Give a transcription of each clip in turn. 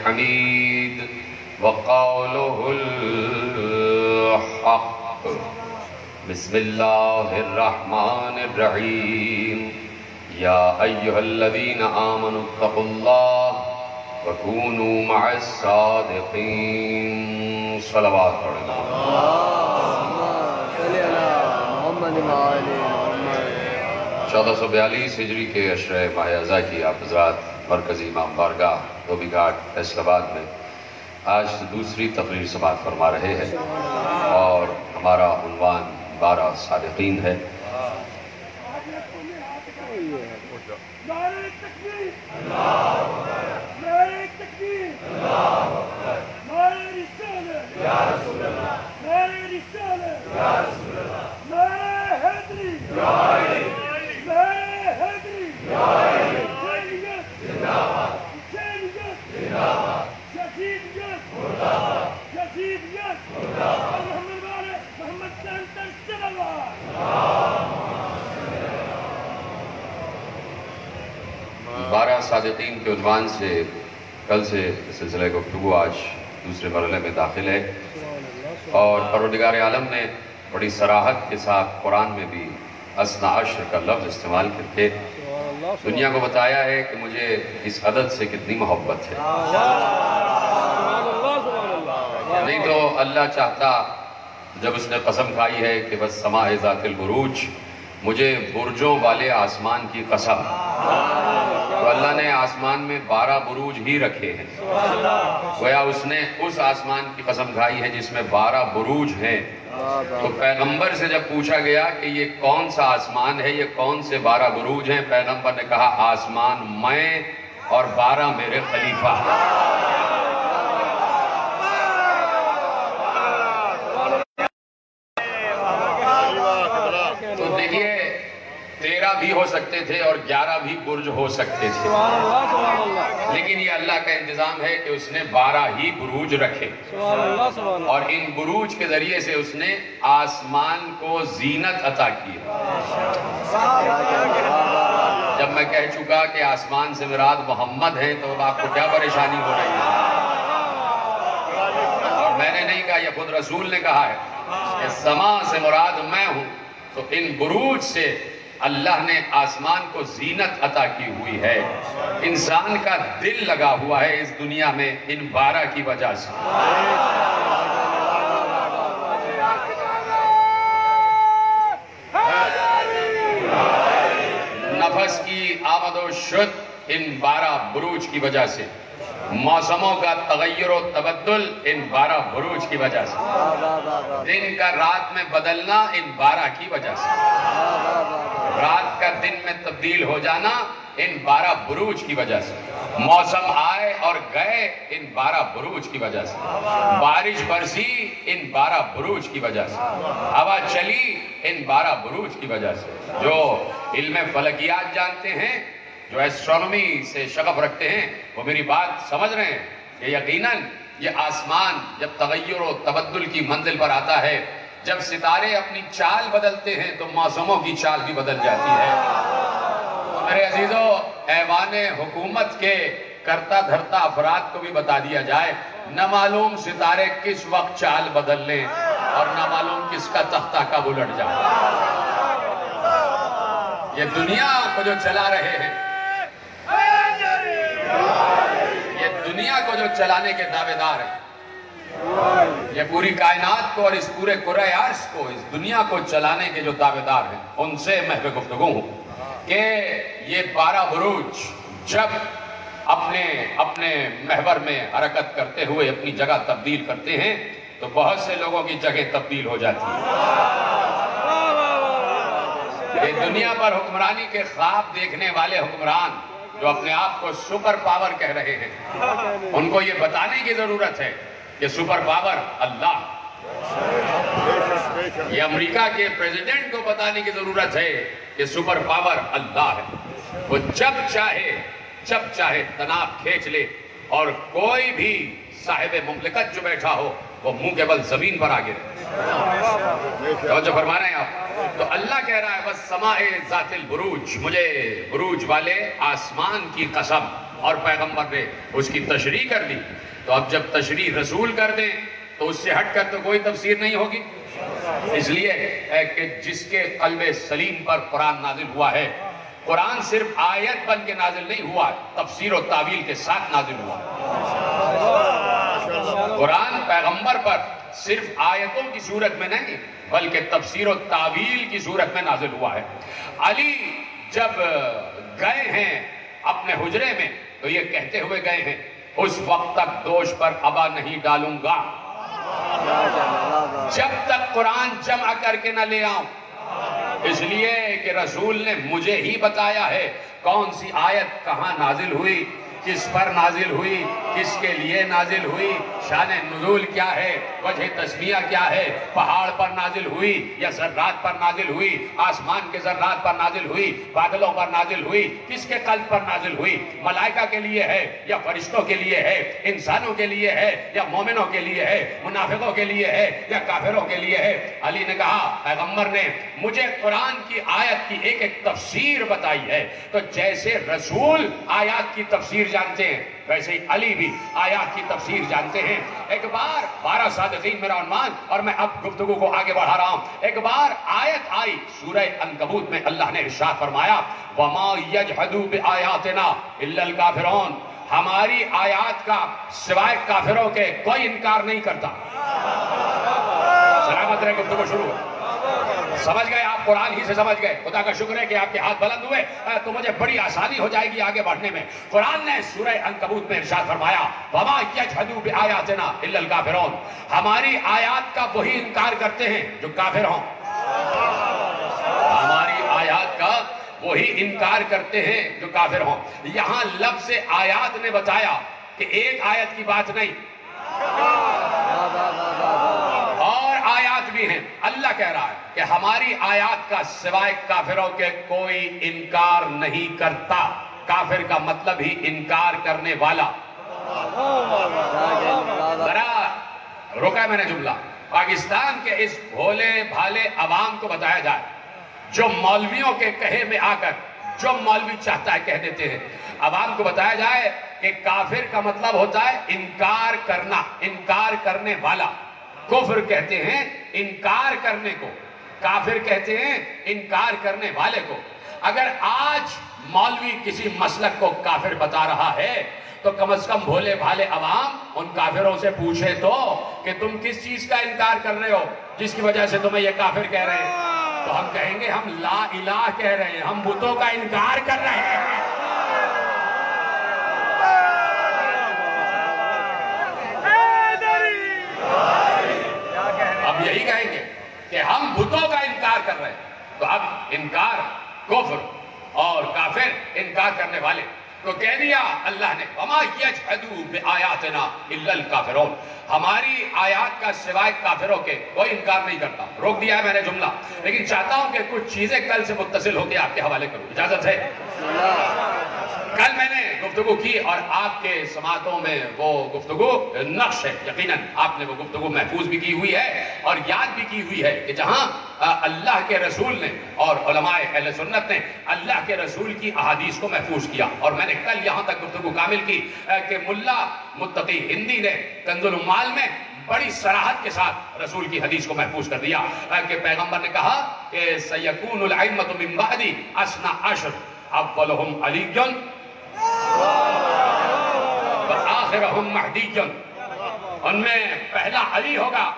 الحميد وقوله الحق بسم الله الرحمن الرحيم يا أيها الذين آمنوا اتقوا الله وكونوا مع الصادقين صلوات پڑھنا 1442 ہجری کے عشرہ ماہ اذا کی آپ حضرات مرکزی امام بارگاہ دھوبی گھاٹ فیصل آباد میں آج دوسری تقریر سماعت فرما رہے ہیں اور ہمارا عنوان 12 صادقین ہے۔ صادقین کے عنوان سے کل سے سلسلہ گفتگو آج دوسرے مرحلے میں داخل ہے اور پروردگار عالم نے بڑی صراحت کے ساتھ قرآن میں بھی اثنا عشر کا لفظ استعمال کر کے دنیا کو بتایا ہے کہ مجھے اس عدد سے کتنی محبت ہے۔ نہیں تو اللہ چاہتا جب اس نے قسم کھائی ہے کہ بس سماء ذات البروج، مجھے برجوں والے آسمان کی قسم، تو اللہ نے آسمان میں 12 بروج ہی رکھے ہیں۔ گویا اس نے اس آسمان کی قسم کھائی ہے جس میں 12 بروج ہیں۔ تو پیغمبر سے جب پوچھا گیا کہ یہ کون سا آسمان ہے، یہ کون سے 12 بروج ہیں، پیغمبر نے کہا آسمان میں اور 12 میرے خلیفہ۔ تو دیکھیے 13 بھی ہو سکتے تھے اور 11 بھی برج ہو سکتے تھے، لیکن یہ اللہ کا انتظام ہے کہ اس نے 12 ہی بروج رکھے اور ان بروج کے ذریعے سے اس نے آسمان کو زینت عطا کی۔ جب میں کہہ چکا کہ آسمان سے مراد محمد ہیں تو آپ کو کیا پریشانی ہو رہی ہے؟ اور میں نے نہیں کہا، یہ خود رسول نے کہا ہے کہ سما سے مراد میں ہوں۔ تو ان بروج سے اللہ نے آسمان کو زینت عطا کی ہوئی ہے۔ انسان کا دل لگا ہوا ہے اس دنیا میں ان 12 کی وجہ سے۔ نفس کی آمد و شد ان 12 بروج کی وجہ سے، موسموں کا تغیر و تبدل ان 12 بروج کی وجہ سے، دن کا رات میں بدلنا ان 12 کی وجہ سے، رات کا دن میں تبدیل ہو جانا ان 12 بروج کی وجہ سے، موسم آئے اور گئے ان 12 بروج کی وجہ سے، بارش برسی ان 12 بروج کی وجہ سے، ہوا چلی ان 12 بروج کی وجہ سے۔ جو علم فلکیات جانتے ہیں، جو ایسٹرونومی سے شغف رکھتے ہیں، وہ میری بات سمجھ رہے ہیں کہ یقیناً یہ آسمان جب تغیر و تبدل کی منزل پر آتا ہے، جب ستارے اپنی چال بدلتے ہیں تو موسموں کی چال بھی بدل جاتی ہے۔ میرے عزیزو، ایوان حکومت کے کرتا دھرتا افراد کو بھی بتا دیا جائے، نہ معلوم ستارے کس وقت چال بدل لیں اور نہ معلوم کس کا تختہ کب الٹ جائے۔ یہ دنیا کو جو چلا رہے ہیں، یہ دنیا کو جو چلانے کے دعوے دار ہیں، یہ پوری کائنات کو اور اس پورے کرۂ ارض کو، اس دنیا کو چلانے کے جو دعوے دار ہیں، ان سے محو گفتگو ہوں کہ یہ 12 بروج جب اپنے محور میں حرکت کرتے ہوئے اپنی جگہ تبدیل کرتے ہیں تو بہت سے لوگوں کی جگہ تبدیل ہو جاتی ہے۔ یہ دنیا پر حکمرانی کے خواب دیکھنے والے حکمران جو اپنے آپ کو سپر پاور کہہ رہے ہیں، ان کو یہ بتانے کی ضرورت ہے کہ سپر پاور اللہ، یہ امریکہ کے پریزیڈنٹ کو بتانے کی ضرورت ہے کہ سپر پاور اللہ ہے۔ وہ جب چاہے تناب کھینچ لے اور کوئی بھی صاحب مملکت جو بیٹھا ہو وہ منہ کے بل زمین پر آ گرے۔ توجہ فرما رہے ہیں آپ؟ تو اللہ کہہ رہا ہے وَالسَّمَاءِ ذَاتِ الْبُرُوجِ، مجھے بروج والے آسمان کی قسم، اور پیغمبر نے اس کی تشریح کر دی۔ تو اب جب تشریح رسول کر دیں تو اس سے ہٹ کر تو کوئی تفسیر نہیں ہوگی، اس لیے کہ جس کے قلب سلیم پر قرآن نازل ہوا ہے، قرآن صرف آیت بن کے نازل نہیں ہوا، تفسیر و تعویل کے ساتھ نازل ہوا۔ قرآن پیغمبر پر صرف آیتوں کی صورت میں نہیں بلکہ تفسیر و تعویل کی صورت میں نازل ہوا ہے۔ علی جب گئے ہیں اپنے حجرے میں تو یہ کہتے ہوئے گئے ہیں اس وقت تک دوش پر ابا نہیں ڈالوں گا جب تک قرآن جمع کر کے نہ لے آؤں، اس لیے کہ رسول نے مجھے ہی بتایا ہے کون سی آیت کہاں نازل ہوئی، کس پر نازل ہوئی، کس کے لیے نازل ہوئی، شان نزول کیا ہے، وجہ تسمیہ کیا ہے، پہاڑ پر نازل ہوئی یا ذرات پر نازل ہوئی، آسمان کے ذرات پر نازل ہوئی، بادلوں پر نازل ہوئی، کس کے قلب پر نازل ہوئی، ملائکہ کے لیے ہے یا فرشتوں کے لیے ہے، انسانوں کے لیے ہے یا مومنوں کے لیے ہے، منافقوں کے لیے ہے یا کافروں کے لیے ہے۔ علی نے کہا پیغمبر نے مجھے قرآن کی آیت کی ایک ایک تفسیر بتائی ہے، تو جیسے رسول آیات کی تفسیر جانتے ہیں ویسے ہی علی بھی آیات کی تفسیر جانتے ہیں۔ ایک بار 12 صادقین میرا عنوان، اور میں اب گفتگو کو آگے بڑھا رہا ہوں۔ ایک بار آیت آئی سورہ عنکبوت میں، اللہ نے ارشاد فرمایا وَمَا يَجْحَدُوا بِآيَاتِنَا إِلَّا الْكَافِرُونَ، ہماری آیات کا سوائے کافروں کے کوئی انکار نہیں کرتا۔ سلامت رہے، گفتگو شروع ہے۔ سمجھ گئے آپ؟ قرآن ہی سے سمجھ گئے؟ خدا کا شکر ہے کہ آپ کے ہاتھ بلند ہوئے تو مجھے بڑی آسانی ہو جائے گی آگے بڑھنے میں۔ قرآن نے سورہ عنکبوت میں ارشاد فرمایا وَمَا يَجْحَدُوا بِآيَاتِنَا إِلَّا الْكَافِرُونَ، ہماری آیات کا وہی انکار کرتے ہیں جو کافر ہوں۔ ہماری آیات کا وہی انکار کرتے ہیں جو کافر ہوں۔ یہاں لفظ آیات نے بتایا کہ ایک آیت کی بات نہیں، اور آیات بھی ہیں۔ اللہ کہہ رہا ہے کہ ہماری آیات کا سوائے کافروں کے کوئی انکار نہیں کرتا۔ کافر کا مطلب ہی انکار کرنے والا۔ ذرا رکا میں نے جملہ، پاکستان کے اس بھولے بھالے عوام کو بتایا جائے جو مولویوں کے کہے میں آ کر جو مولوی چاہتا ہے کہہ دیتے ہیں، عوام کو بتایا جائے کہ کافر کا مطلب ہوتا ہے انکار کرنا، انکار کرنے والا۔ کفر کہتے ہیں انکار کرنے کو، کافر کہتے ہیں انکار کرنے والے کو۔ اگر آج مولوی کسی مسلک کو کافر بتا رہا ہے تو کم از کم بھولے بھالے عوام ان کافروں سے پوچھے تو کہ تم کس چیز کا انکار کر رہے ہو جس کی وجہ سے تمہیں یہ کافر کہہ رہے ہیں؟ تو ہم کہیں گے ہم لا الہ کہہ رہے ہیں، ہم بتوں کا انکار کر رہے ہیں۔ اب یہی کہیں گے کہ ہم بتوں کا انکار کر رہے ہیں۔ تو اب انکار کفر اور کافر انکار کرنے والے تو کہہ دیا اللہ نے وَمَا يَجْحَدُوا بِآيَاتِنَا إِلَّا الْكَافِرُونَ، ہماری آیات کا سوائے کافروں کے کوئی انکار نہیں کرتا۔ روک دیا ہے میں نے جملہ، لیکن چاہتا ہوں کہ کچھ چیزیں کل سے متصل ہو کے آپ کے حوالے کروں، اجازت ہے؟ کل میں نے گفتگو کی اور آپ کے سماعتوں میں وہ گفتگو نقش ہے، یقیناً آپ نے وہ گفتگو محفوظ بھی کی ہوئی ہے اور یاد بھی کی ہوئی ہے کہ جہاں اللہ کے رسول نے اور علماء اہل سنت نے اللہ کے رسول کی احادیث کو محفوظ کیا۔ اور میں نے کل یہاں تک گفتگو کامل کی کہ ملا متقی ہندی نے کنز العمال میں بڑی صراحت کے ساتھ رسول کی حدیث کو محفوظ کر دیا کہ پیغمبر نے کہا کہ سیکون الائمۃ من بعدی اثنا عشر اولہم علی وآخرہم مہدی، ان میں پہلا علی ہوگا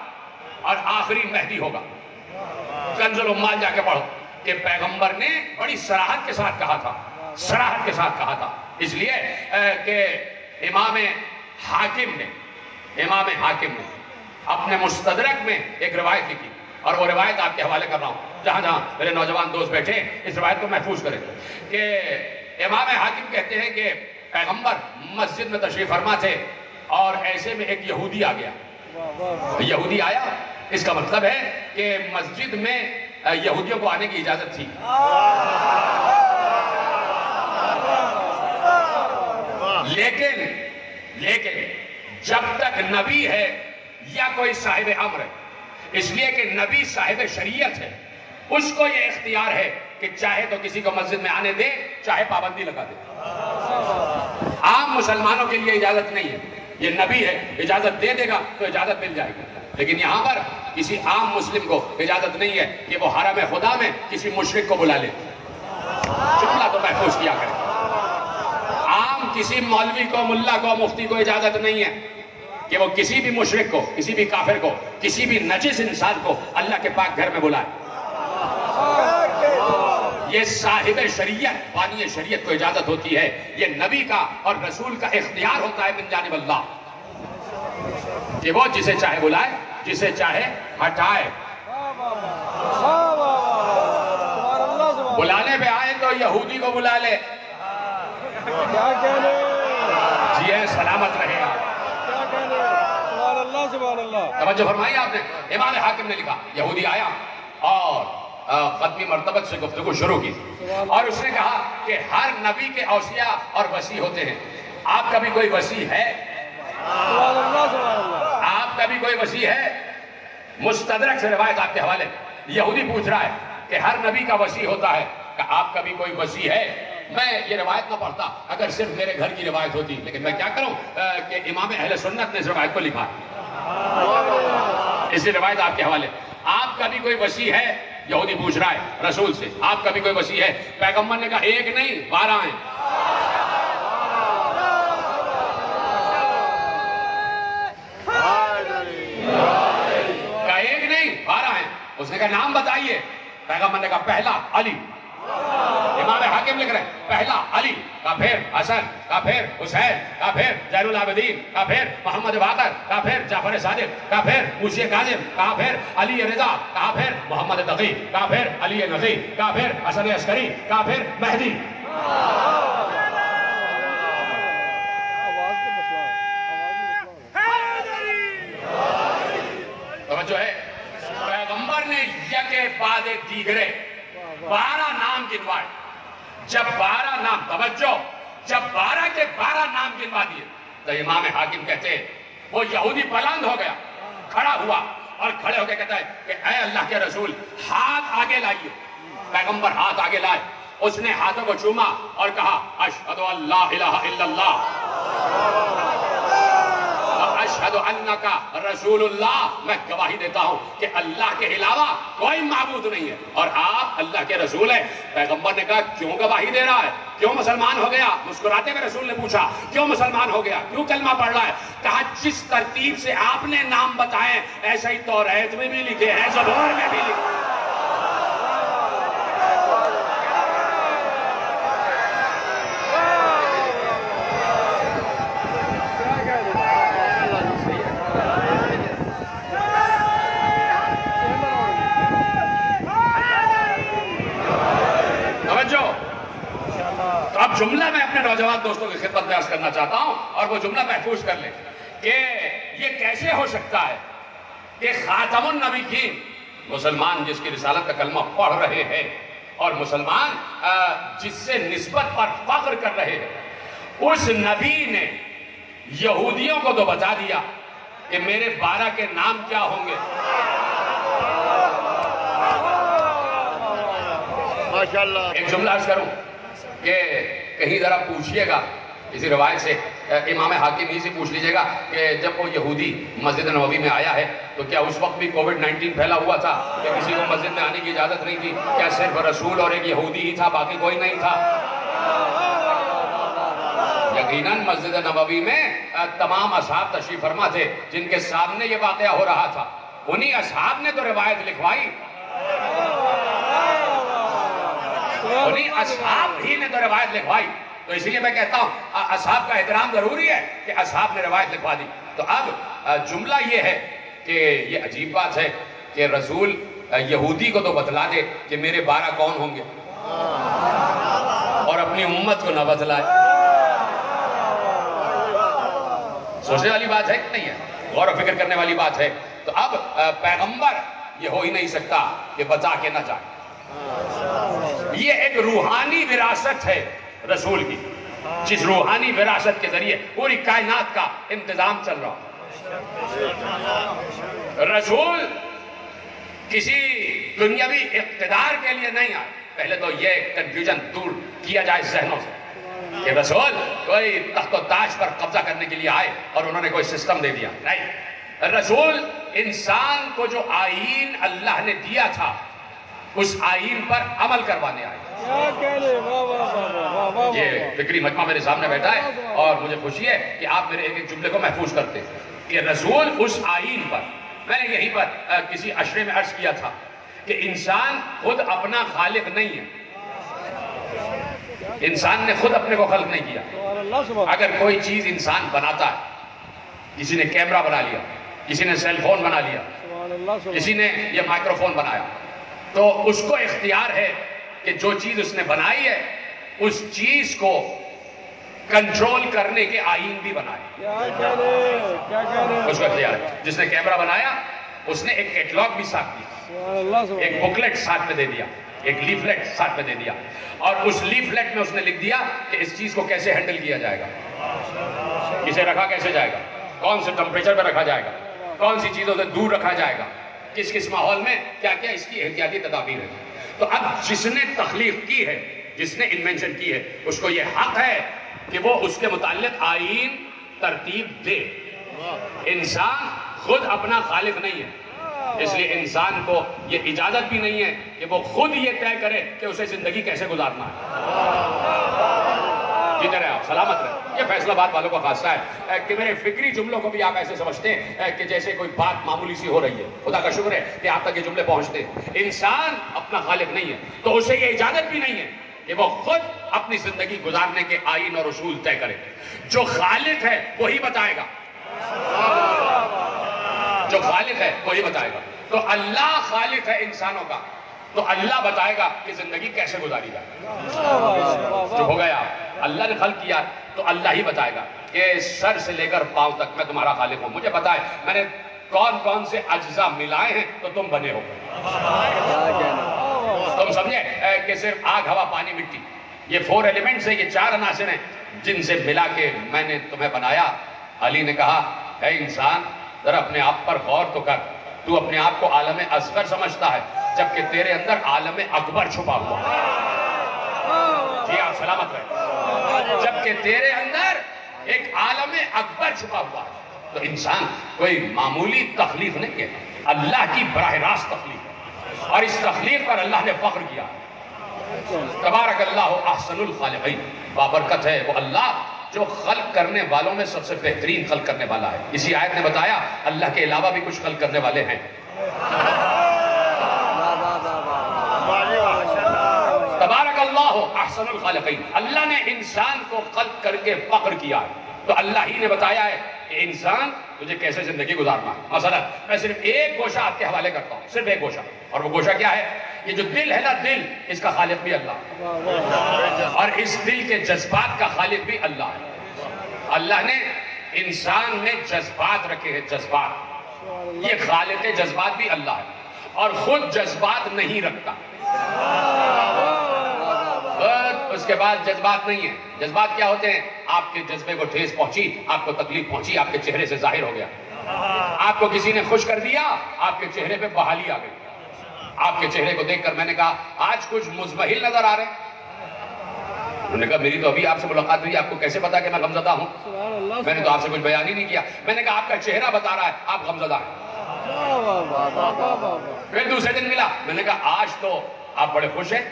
اور آخری مہدی ہوگا۔ کنز العمال جا کے پڑھو کہ پیغمبر نے بڑی صراحت کے ساتھ کہا تھا، صراحت کے ساتھ کہا تھا، اس لیے کہ امام حاکم نے اپنے مستدرک میں ایک روایت لکھی اور وہ روایت آپ کے حوالے کر رہا ہوں، جہاں جہاں میرے نوجوان دوست بیٹھے اس روایت کو محفوظ کریں کہ امام حاکم کہتے ہیں کہ پیغمبر مسجد میں تشریف فرما تھے اور ایسے میں ایک یہودی آ گیا۔ یہودی آیا، اس کا مطلب ہے کہ مسجد میں یہودیوں کو آنے کی اجازت تھی۔ لیکن جب تک نبی ہے یا کوئی صاحب امر ہے، اس لیے کہ نبی صاحب شریعت ہے، اس کو یہ اختیار ہے کہ چاہے تو کسی کو مسجد میں آنے دے، چاہے پابندی لگا دے۔ عام مسلمانوں کے لیے اجازت نہیں ہے، یہ نبی ہے، اجازت دے دے گا تو اجازت مل جائے گی۔ لیکن یہاں پر کسی عام مسلم کو اجازت نہیں ہے کہ وہ حرم خدا میں کسی مشرک کو بلا لے، جملہ تو محفوظ کیا کرے۔ عام کسی مولوی کو، ملا کو، مفتی کو اجازت نہیں ہے کہ وہ کسی بھی مشرک کو، کسی بھی کافر کو، کسی بھی نجس انسان کو اللہ کے پاک گھر میں بلائے۔ یہ صاحب شریعت، بانی شریعت کو اجازت ہوتی ہے، یہ نبی کا اور رسول کا اختیار ہوتا ہے من جانب اللہ کہ وہ جسے چاہے بلائے، جسے چاہے ہٹائے۔ بلانے پہ آئے تو یہودی کو بلا لے، جی ہے، سلامت رہے گا۔ توجہ فرمائی آپ نے، امام حاکم نے لکھا، یہودی آیا اور ختمی مرتبت سے گفتگو شروع کی اور اس نے کہا کہ ہر نبی کے اوصیاء اور وصی ہوتے ہیں، آپ کا بھی کوئی وصی ہے؟ آپ کا بھی کوئی وصی ہے؟ مستدرک سے روایت آپ کے حوالے، یہودی پوچھ رہا ہے کہ ہر نبی کا وصی ہوتا ہے، کہ آپ کا بھی کوئی وصی ہے؟ میں یہ روایت نہ پڑھتا اگر صرف میرے گھر کی روایت ہوتی، لیکن میں کیا کروں کہ امام اہل سنت نے اس روایت کو لکھا، اسی روایت آپ کے حوالے۔ آپ کا بھی کوئی وصی ہے؟ یہودی پوچھ رہا ہے رسول سے، آپ کا بھی کوئی وصی ہے؟ پیغمبر نے کہا ایک نہیں 12 ہیں۔ کہا ایک نہیں 12 ہیں۔ اس نے کہا نام بتائیے۔ پیغمبر نے کہا پہلا علی۔ امام حاکم لکھ رہے ہیں پہلا علی، کہا پھر حسن، کہا پھر حسین، کہا پھر زین العابدین، کہا پھر محمد باقر، کہا پھر جعفر صادق، کہا پھر موسی کاظم، کہا پھر علی رضا، کہا پھر محمد تقی، کہا پھر علی نقی، کہا پھر حسن عسکری، کہا پھر مہدی۔ توجہ ہے، پیغمبر نے یکے بعد دیگرے 12 نام گنوائے۔ جب 12 نام، توجہ، جب 12 کے 12 نام گنوا دیے تو امام حاکم کہتے ہیں وہ یہودی بلند ہو گیا، کھڑا ہوا اور کھڑے ہو کے کہتا ہے کہ اے اللہ کے رسول ہاتھ آگے لائیے۔ پیغمبر ہاتھ آگے لائے، اس نے ہاتھوں کو چوما اور کہا اشہد ان لا الہ الا اللہ اشہد انکا رسول اللہ، میں گواہی دیتا ہوں کہ اللہ کے علاوہ کوئی معبود نہیں ہے اور آپ اللہ کے رسول ہیں۔ پیغمبر نے کہا کیوں گواہی دے رہا ہے، کیوں مسلمان ہو گیا؟ مسکراتے ہوئے رسول نے پوچھا کیوں مسلمان ہو گیا، کیوں کلمہ پڑھ رہا ہے؟ کہا جس ترتیب سے آپ نے نام بتائے ایسا ہی توریت میں بھی لکھے ہیں، زبور میں بھی لکھے ہیں۔ اب جملہ میں اپنے نوجوان دوستوں کی خدمت میں عرض کرنا چاہتا ہوں اور وہ جملہ محفوظ کر لیں کہ یہ کیسے ہو سکتا ہے کہ خاتم النبیین، مسلمان جس کی رسالت کا کلمہ پڑھ رہے ہیں اور مسلمان جس سے نسبت پر فخر کر رہے ہیں، اس نبی نے یہودیوں کو تو بتا دیا کہ میرے 12 کے نام کیا ہوں گے۔ ماشاءاللہ ایک جملہ عرض کروں کہ کہیں ذرا پوچھئے گا، اسی روایت سے امام حاکم ہی سے پوچھ لیجئے گا کہ جب وہ یہودی مسجد نبوی میں آیا ہے تو کیا اس وقت بھی کووڈ-19 پھیلا ہوا تھا کہ کسی کو مسجد میں آنے کی اجازت نہیں تھی؟ کیا صرف رسول اور ایک یہودی ہی تھا، باقی کوئی نہیں تھا؟ یقیناً مسجد نبوی میں تمام اصحاب تشریف فرما تھے جن کے سامنے یہ واقعہ ہو رہا تھا، انہی اصحاب نے تو روایت لکھوائی، انہی اصحاب ہی نے تو روایت لکھوائی۔ تو اسی لیے میں کہتا ہوں اصحاب کا احترام ضروری ہے کہ اصحاب نے روایت لکھوا دی۔ تو اب جملہ یہ ہے کہ یہ عجیب بات ہے کہ رسول یہودی کو تو بتلا دے کہ میرے 12 کون ہوں گے اور اپنی امت کو نہ بتلائے۔ سوچنے والی بات ہے کہ نہیں ہے؟ غور و فکر کرنے والی بات ہے۔ تو اب پیغمبر یہ ہو ہی نہیں سکتا کہ بتا کے نہ جائے۔ یہ ایک روحانی وراثت ہے رسول کی، جس روحانی وراثت کے ذریعے پوری کائنات کا انتظام چل رہا ہے۔ رسول کسی دنیاوی اقتدار کے لیے نہیں آئے. پہلے تو یہ کنفیوژن دور کیا جائے ذہنوں سے کہ رسول کوئی تخت و تاج پر قبضہ کرنے کے لیے آئے اور انہوں نے کوئی سسٹم دے دیا. نہیں، رسول انسان کو جو آئین اللہ نے دیا تھا اس آئین پر عمل کروانے آئے. یہ فکری مجمع میرے سامنے بیٹھا ہے اور مجھے خوشی ہے کہ آپ میرے ایک ایک جملے کو محفوظ کرتے ہیں کہ رسول اس آئین پر. میں نے یہیں پر کسی عشرے میں عرض کیا تھا کہ انسان خود اپنا خالق نہیں ہے. انسان نے خود اپنے کو خلق نہیں کیا. اگر کوئی چیز انسان بناتا ہے، کسی نے کیمرہ بنا لیا، کسی نے سیل فون بنا لیا، کسی نے یہ مائکروفون بنایا، تو اس کو اختیار ہے کہ جو چیز اس نے بنائی ہے اس چیز کو کنٹرول کرنے کے آئین بھی بنائے. اس کو اختیار ہے. جس نے کیمرہ بنایا اس نے ایک کیٹلاگ بھی ساتھ دیا، ایک بکلیٹ ساتھ میں دے دیا، ایک لیفلیٹ ساتھ میں دے دیا، اور اس لیفلیٹ میں اس نے لکھ دیا کہ اس چیز کو کیسے ہینڈل کیا جائے گا، اسے رکھا کیسے جائے گا، کون سے ٹمپریچر پہ رکھا جائے گا، کون سی چیزوں سے دور رکھا جائے گا، کس کس ماحول میں کیا کیا اس کی احتیاطی تدابیر ہے. تو اب جس نے تخلیق کی ہے، جس نے انوینشن کی ہے، اس کو یہ حق ہے کہ وہ اس کے متعلق آئین ترتیب دے. انسان خود اپنا خالق نہیں ہے، اس لیے انسان کو یہ اجازت بھی نہیں ہے کہ وہ خود یہ طے کرے کہ اسے زندگی کیسے گزارنا ہے. جیتے رہے آپ، سلامت رہے. یہ فیصلہ باد والوں کا خاصہ ہے کہ میرے فکری جملوں کو بھی آپ ایسے سمجھتے ہیں کہ جیسے کوئی بات معمولی سی ہو رہی ہے. خدا کا شکر ہے کہ آپ تک یہ جملے پہنچتے ہیں. انسان اپنا خالق نہیں ہے تو اسے یہ اجازت بھی نہیں ہے کہ وہ خود اپنی زندگی گزارنے کے آئین اور اصول طے کرے. جو خالق ہے وہی بتائے گا، جو خالق ہے وہی بتائے گا. تو اللہ خالق ہے انسانوں کا، تو اللہ بتائے گا کہ زندگی کیسے گزاری جائے. جو ہو گیا اللہ نے خلق کیا تو اللہ ہی بتائے گا کہ سر سے لے کر پاؤں تک میں تمہارا خالق ہوں. مجھے پتا ہے میں نے کون کون سے اجزاء ملائے ہیں تو تم بنے ہو. تم سمجھے کہ صرف آگ، ہوا، پانی، مٹی، یہ 4 ایلیمنٹس ہیں، یہ 4 عناصر ہیں جن سے ملا کے میں نے تمہیں بنایا. علی نے کہا اے انسان ذرا اپنے آپ پر غور تو کر. تو اپنے آپ کو عالم اصغر سمجھتا ہے جبکہ تیرے اندر عالم اکبر چھپا ہوا ہے. جی آپ سلامت رہے. جبکہ تیرے اندر ایک عالم اکبر چھپا ہوا ہے. تو انسان کوئی معمولی تخلیق نہیں ہے، اللہ کی براہ راست تخلیق ہے، اور اس تخلیق پر اللہ نے فخر کیا. تبارک اللہ احسن الخالقین. بابرکت ہے وہ اللہ جو خلق کرنے والوں میں سب سے بہترین خلق کرنے والا ہے. اسی آیت نے بتایا اللہ کے علاوہ بھی کچھ خلق کرنے والے ہیں. تبارک اللہ احسن الخالقین. اللہ نے انسان کو خلق کر کے فخر کیا ہے تو اللہ ہی نے بتایا ہے کہ انسان تجھے کیسے زندگی گزارنا ہے. مثلا میں صرف ایک گوشہ آپ کے حوالے کرتا ہوں، صرف ایک گوشہ، اور وہ گوشہ کیا ہے؟ یہ جو دل ہے نا، دل، اس کا خالق بھی اللہ، اور اس دل کے جذبات کا خالق بھی اللہ ہے. اللہ نے انسان میں جذبات رکھے ہیں، جذبات. یہ خالق جذبات بھی اللہ ہے اور خود جذبات نہیں رکھتا. اس کے بعد جذبات نہیں ہیں. جذبات کیا ہوتے ہیں؟ آپ کے جذبے کو ٹھیس پہنچی، آپ کو تکلیف پہنچی، آپ کے چہرے سے ظاہر ہو گیا. آپ کو کسی نے خوش کر دیا، آپ کے چہرے پہ بحالی آ گئی. آپ کے چہرے کو دیکھ کر میں نے کہا آج کچھ مزمحل نظر آ رہے ہیں. انہوں نے کہا میری تو ابھی آپ سے ملاقات ہوئی، آپ کو کیسے پتا کہ میں غمزدہ ہوں؟ میں نے تو آپ سے کچھ بیان ہی نہیں کیا. میں نے کہا آپ کا چہرہ بتا رہا ہے آپ غمزدہ ہیں. پھر دوسرے دن ملا، میں نے کہا آج تو آپ بڑے خوش ہیں.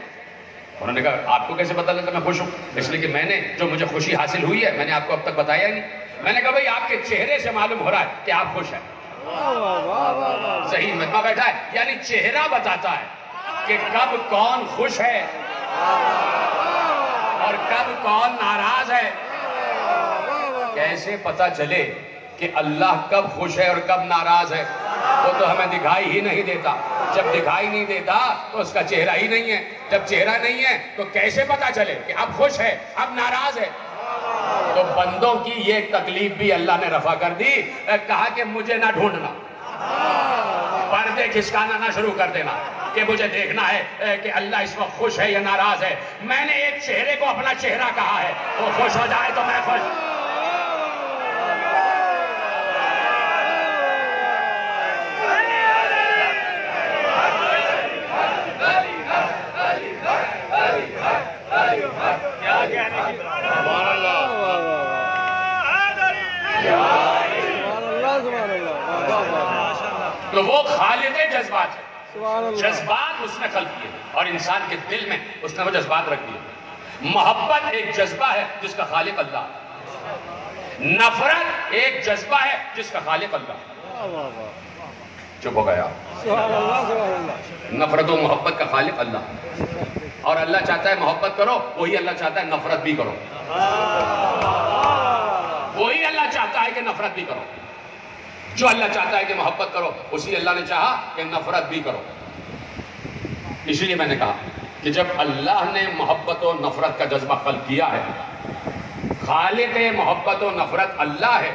انہوں نے کہا آپ کو کیسے پتا لگا میں خوش ہوں؟ اس لیے کہ میں نے جو مجھے خوشی حاصل ہوئی ہے میں نے آپ کو اب تک بتایا ہی نہیں. میں نے کہا بھائی آپ کے چہرے سے معلوم ہو رہا ہے کہ آپ خوش ہیں. صحیح مجمع بیٹھا ہے، یعنی چہرہ بتاتا ہے کہ کب کون خوش ہے اور کب کون ناراض ہے. کیسے پتا چلے کہ اللہ کب خوش ہے اور کب ناراض ہے؟ وہ تو ہمیں دکھائی ہی نہیں دیتا. جب دکھائی نہیں دیتا تو اس کا چہرہ ہی نہیں ہے. جب چہرہ نہیں ہے تو کیسے پتا چلے کہ اب خوش ہے اب ناراض ہے؟ تو بندوں کی یہ تکلیف بھی اللہ نے رفع کر دی. کہا کہ مجھے نہ ڈھونڈنا، پردے کھسکانا نہ شروع کر دینا کہ مجھے دیکھنا ہے کہ اللہ اس وقت خوش ہے یا ناراض ہے. میں نے ایک چہرے کو اپنا چہرہ کہا ہے، وہ خوش ہو جائے تو میں خوش. تو وہ خالق جذبات ہے، جذبات اس نے خلق کیے اور انسان کے دل میں اس نے وہ جذبات رکھ دیے۔ محبت ایک جذبہ ہے جس کا خالق اللہ، نفرت ایک جذبہ ہے جس کا خالق اللہ۔ چپ ہو گیا۔ نفرت و محبت کا خالق اللہ، اور اللہ چاہتا ہے محبت کرو، وہی اللہ چاہتا ہے نفرت بھی کرو، وہی اللہ چاہتا ہے کہ نفرت بھی کرو۔ جو اللہ چاہتا ہے کہ محبت کرو، اسی اللہ نے چاہا کہ نفرت بھی کرو۔ اس لیے میں نے کہا کہ جب اللہ نے محبت و نفرت کا جذبہ خلق کیا ہے، خالق محبت و نفرت اللہ ہے،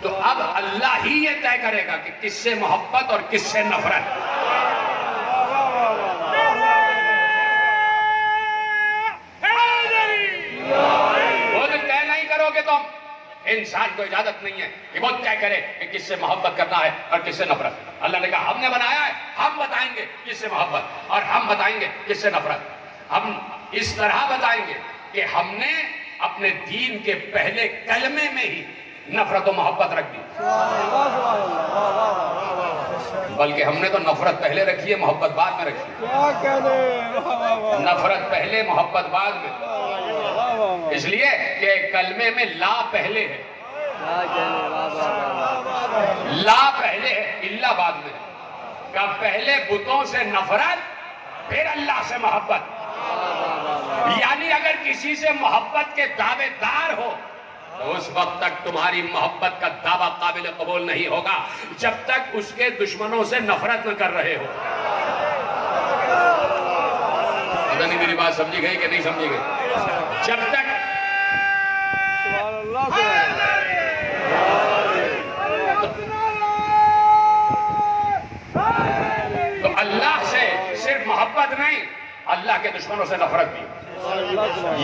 تو اب اللہ ہی یہ طے کرے گا کہ کس سے محبت اور کس سے نفرت۔ وہ تو طے نہیں کرو گے تم، انسان کو اجازت نہیں ہے کہ وہ طے کرے کہ کس سے محبت کرنا ہے اور کس سے نفرت۔ اللہ نے کہا ہم نے بنایا ہے، ہم بتائیں گے کس سے محبت اور ہم بتائیں گے کس سے نفرت۔ ہم اس طرح بتائیں گے کہ ہم نے اپنے دین کے پہلے کلمے میں ہی نفرت و محبت رکھ دی، بلکہ ہم نے تو نفرت پہلے رکھی ہے، محبت بعد میں رکھی ہے۔ نفرت پہلے، محبت بعد میں، اس لیے کہ کلمے میں لا پہلے ہے، لا پہلے ہے، اللہ بعد میں ہے۔ کہ پہلے بتوں سے نفرت، پھر اللہ سے محبت۔ یعنی اگر کسی سے محبت کے دعوے دار ہو تو اس وقت تک تمہاری محبت کا دعویٰ قابل قبول نہیں ہوگا جب تک اس کے دشمنوں سے نفرت نہ کر رہے ہو۔ پتہ نہیں میری بات سمجھی گئی کہ نہیں سمجھی گئی؟ جب تک تو اللہ سے صرف محبت نہیں، اللہ کے دشمنوں سے نفرت بھی۔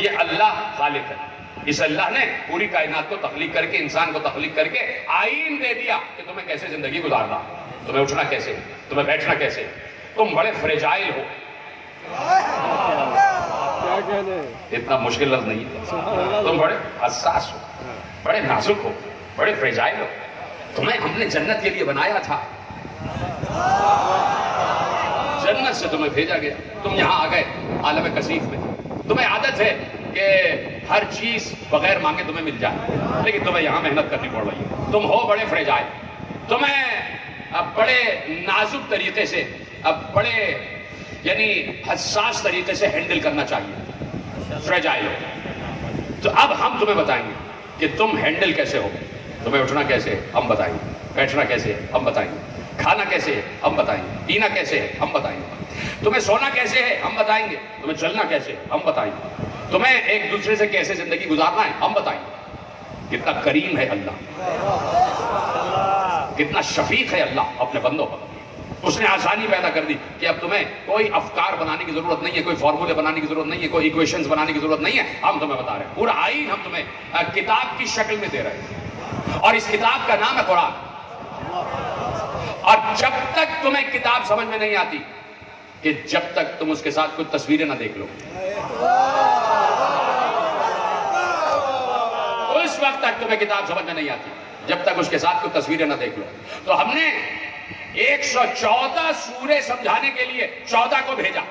یہ اللہ خالق ہے، اس اللہ نے پوری کائنات کو تخلیق کر کے، انسان کو تخلیق کر کے آئین دے دیا کہ تمہیں کیسے زندگی گزارنا، تمہیں اٹھنا کیسے، تمہیں بیٹھنا کیسے۔ تم بڑے فریجائل ہو، اتنا مشکل لفظ نہیں ہے، تم بڑے حساس ہو، بڑے نازک ہو، بڑے فریجائل ہو۔ تمہیں ہم نے جنت کے لیے بنایا تھا، جنت سے تمہیں بھیجا گیا، تم یہاں آ گئے عالم کثیف میں۔ تمہیں عادت ہے کہ ہر چیز بغیر مانگے تمہیں مل جائے، لیکن تمہیں یہاں محنت کرنی پڑ رہی ہے۔ تم ہو بڑے فریجائل، تمہیں اب بڑے نازک طریقے سے، اب بڑے یعنی حساس طریقے سے ہینڈل کرنا چاہیے، فریجائل ہو۔ تو اب ہم تمہیں بتائیں گے کہ تم ہینڈل کیسے ہو، تمہیں اٹھنا کیسے ہے ہم بتائیں گے، بیٹھنا کیسے ہے ہم بتائیں گے، کھانا کیسے ہے ہم بتائیں گے، پینا کیسے ہے ہم بتائیں گے، تمہیں سونا کیسے ہے ہم بتائیں گے، تمہیں چلنا کیسے ہے ہم بتائیں گے، تمہیں ایک دوسرے سے کیسے زندگی گزارنا ہے ہم بتائیں گے۔ کتنا کریم ہے اللہ، کتنا شفیق ہے اللہ اپنے بندوں پر۔ اس نے آسانی پیدا کر دی کہ اب تمہیں کوئی افکار بنانے کی ضرورت نہیں ہے، کوئی فارمولے بنانے کی ضرورت نہیں ہے، کوئی ایکویشنز بنانے کی ضرورت نہیں ہے، ہم تمہیں بتا رہے ہیں۔ پورا آئین ہم تمہیں کتاب کی شکل میں دے رہے ہیں، اور اس کتاب کا نام ہے قرآن۔ اور جب تک تمہیں کتاب سمجھ میں نہیں آتی کہ جب تک تم اس کے ساتھ کچھ تصویریں نہ دیکھ لو، اس وقت تک تمہیں کتاب سمجھ میں نہیں آتی جب تک اس کے ساتھ کچھ تصویریں نہ دیکھ لو۔ تو ہم نے 114 سورے سمجھانے کے لیے 14 کو بھیجا،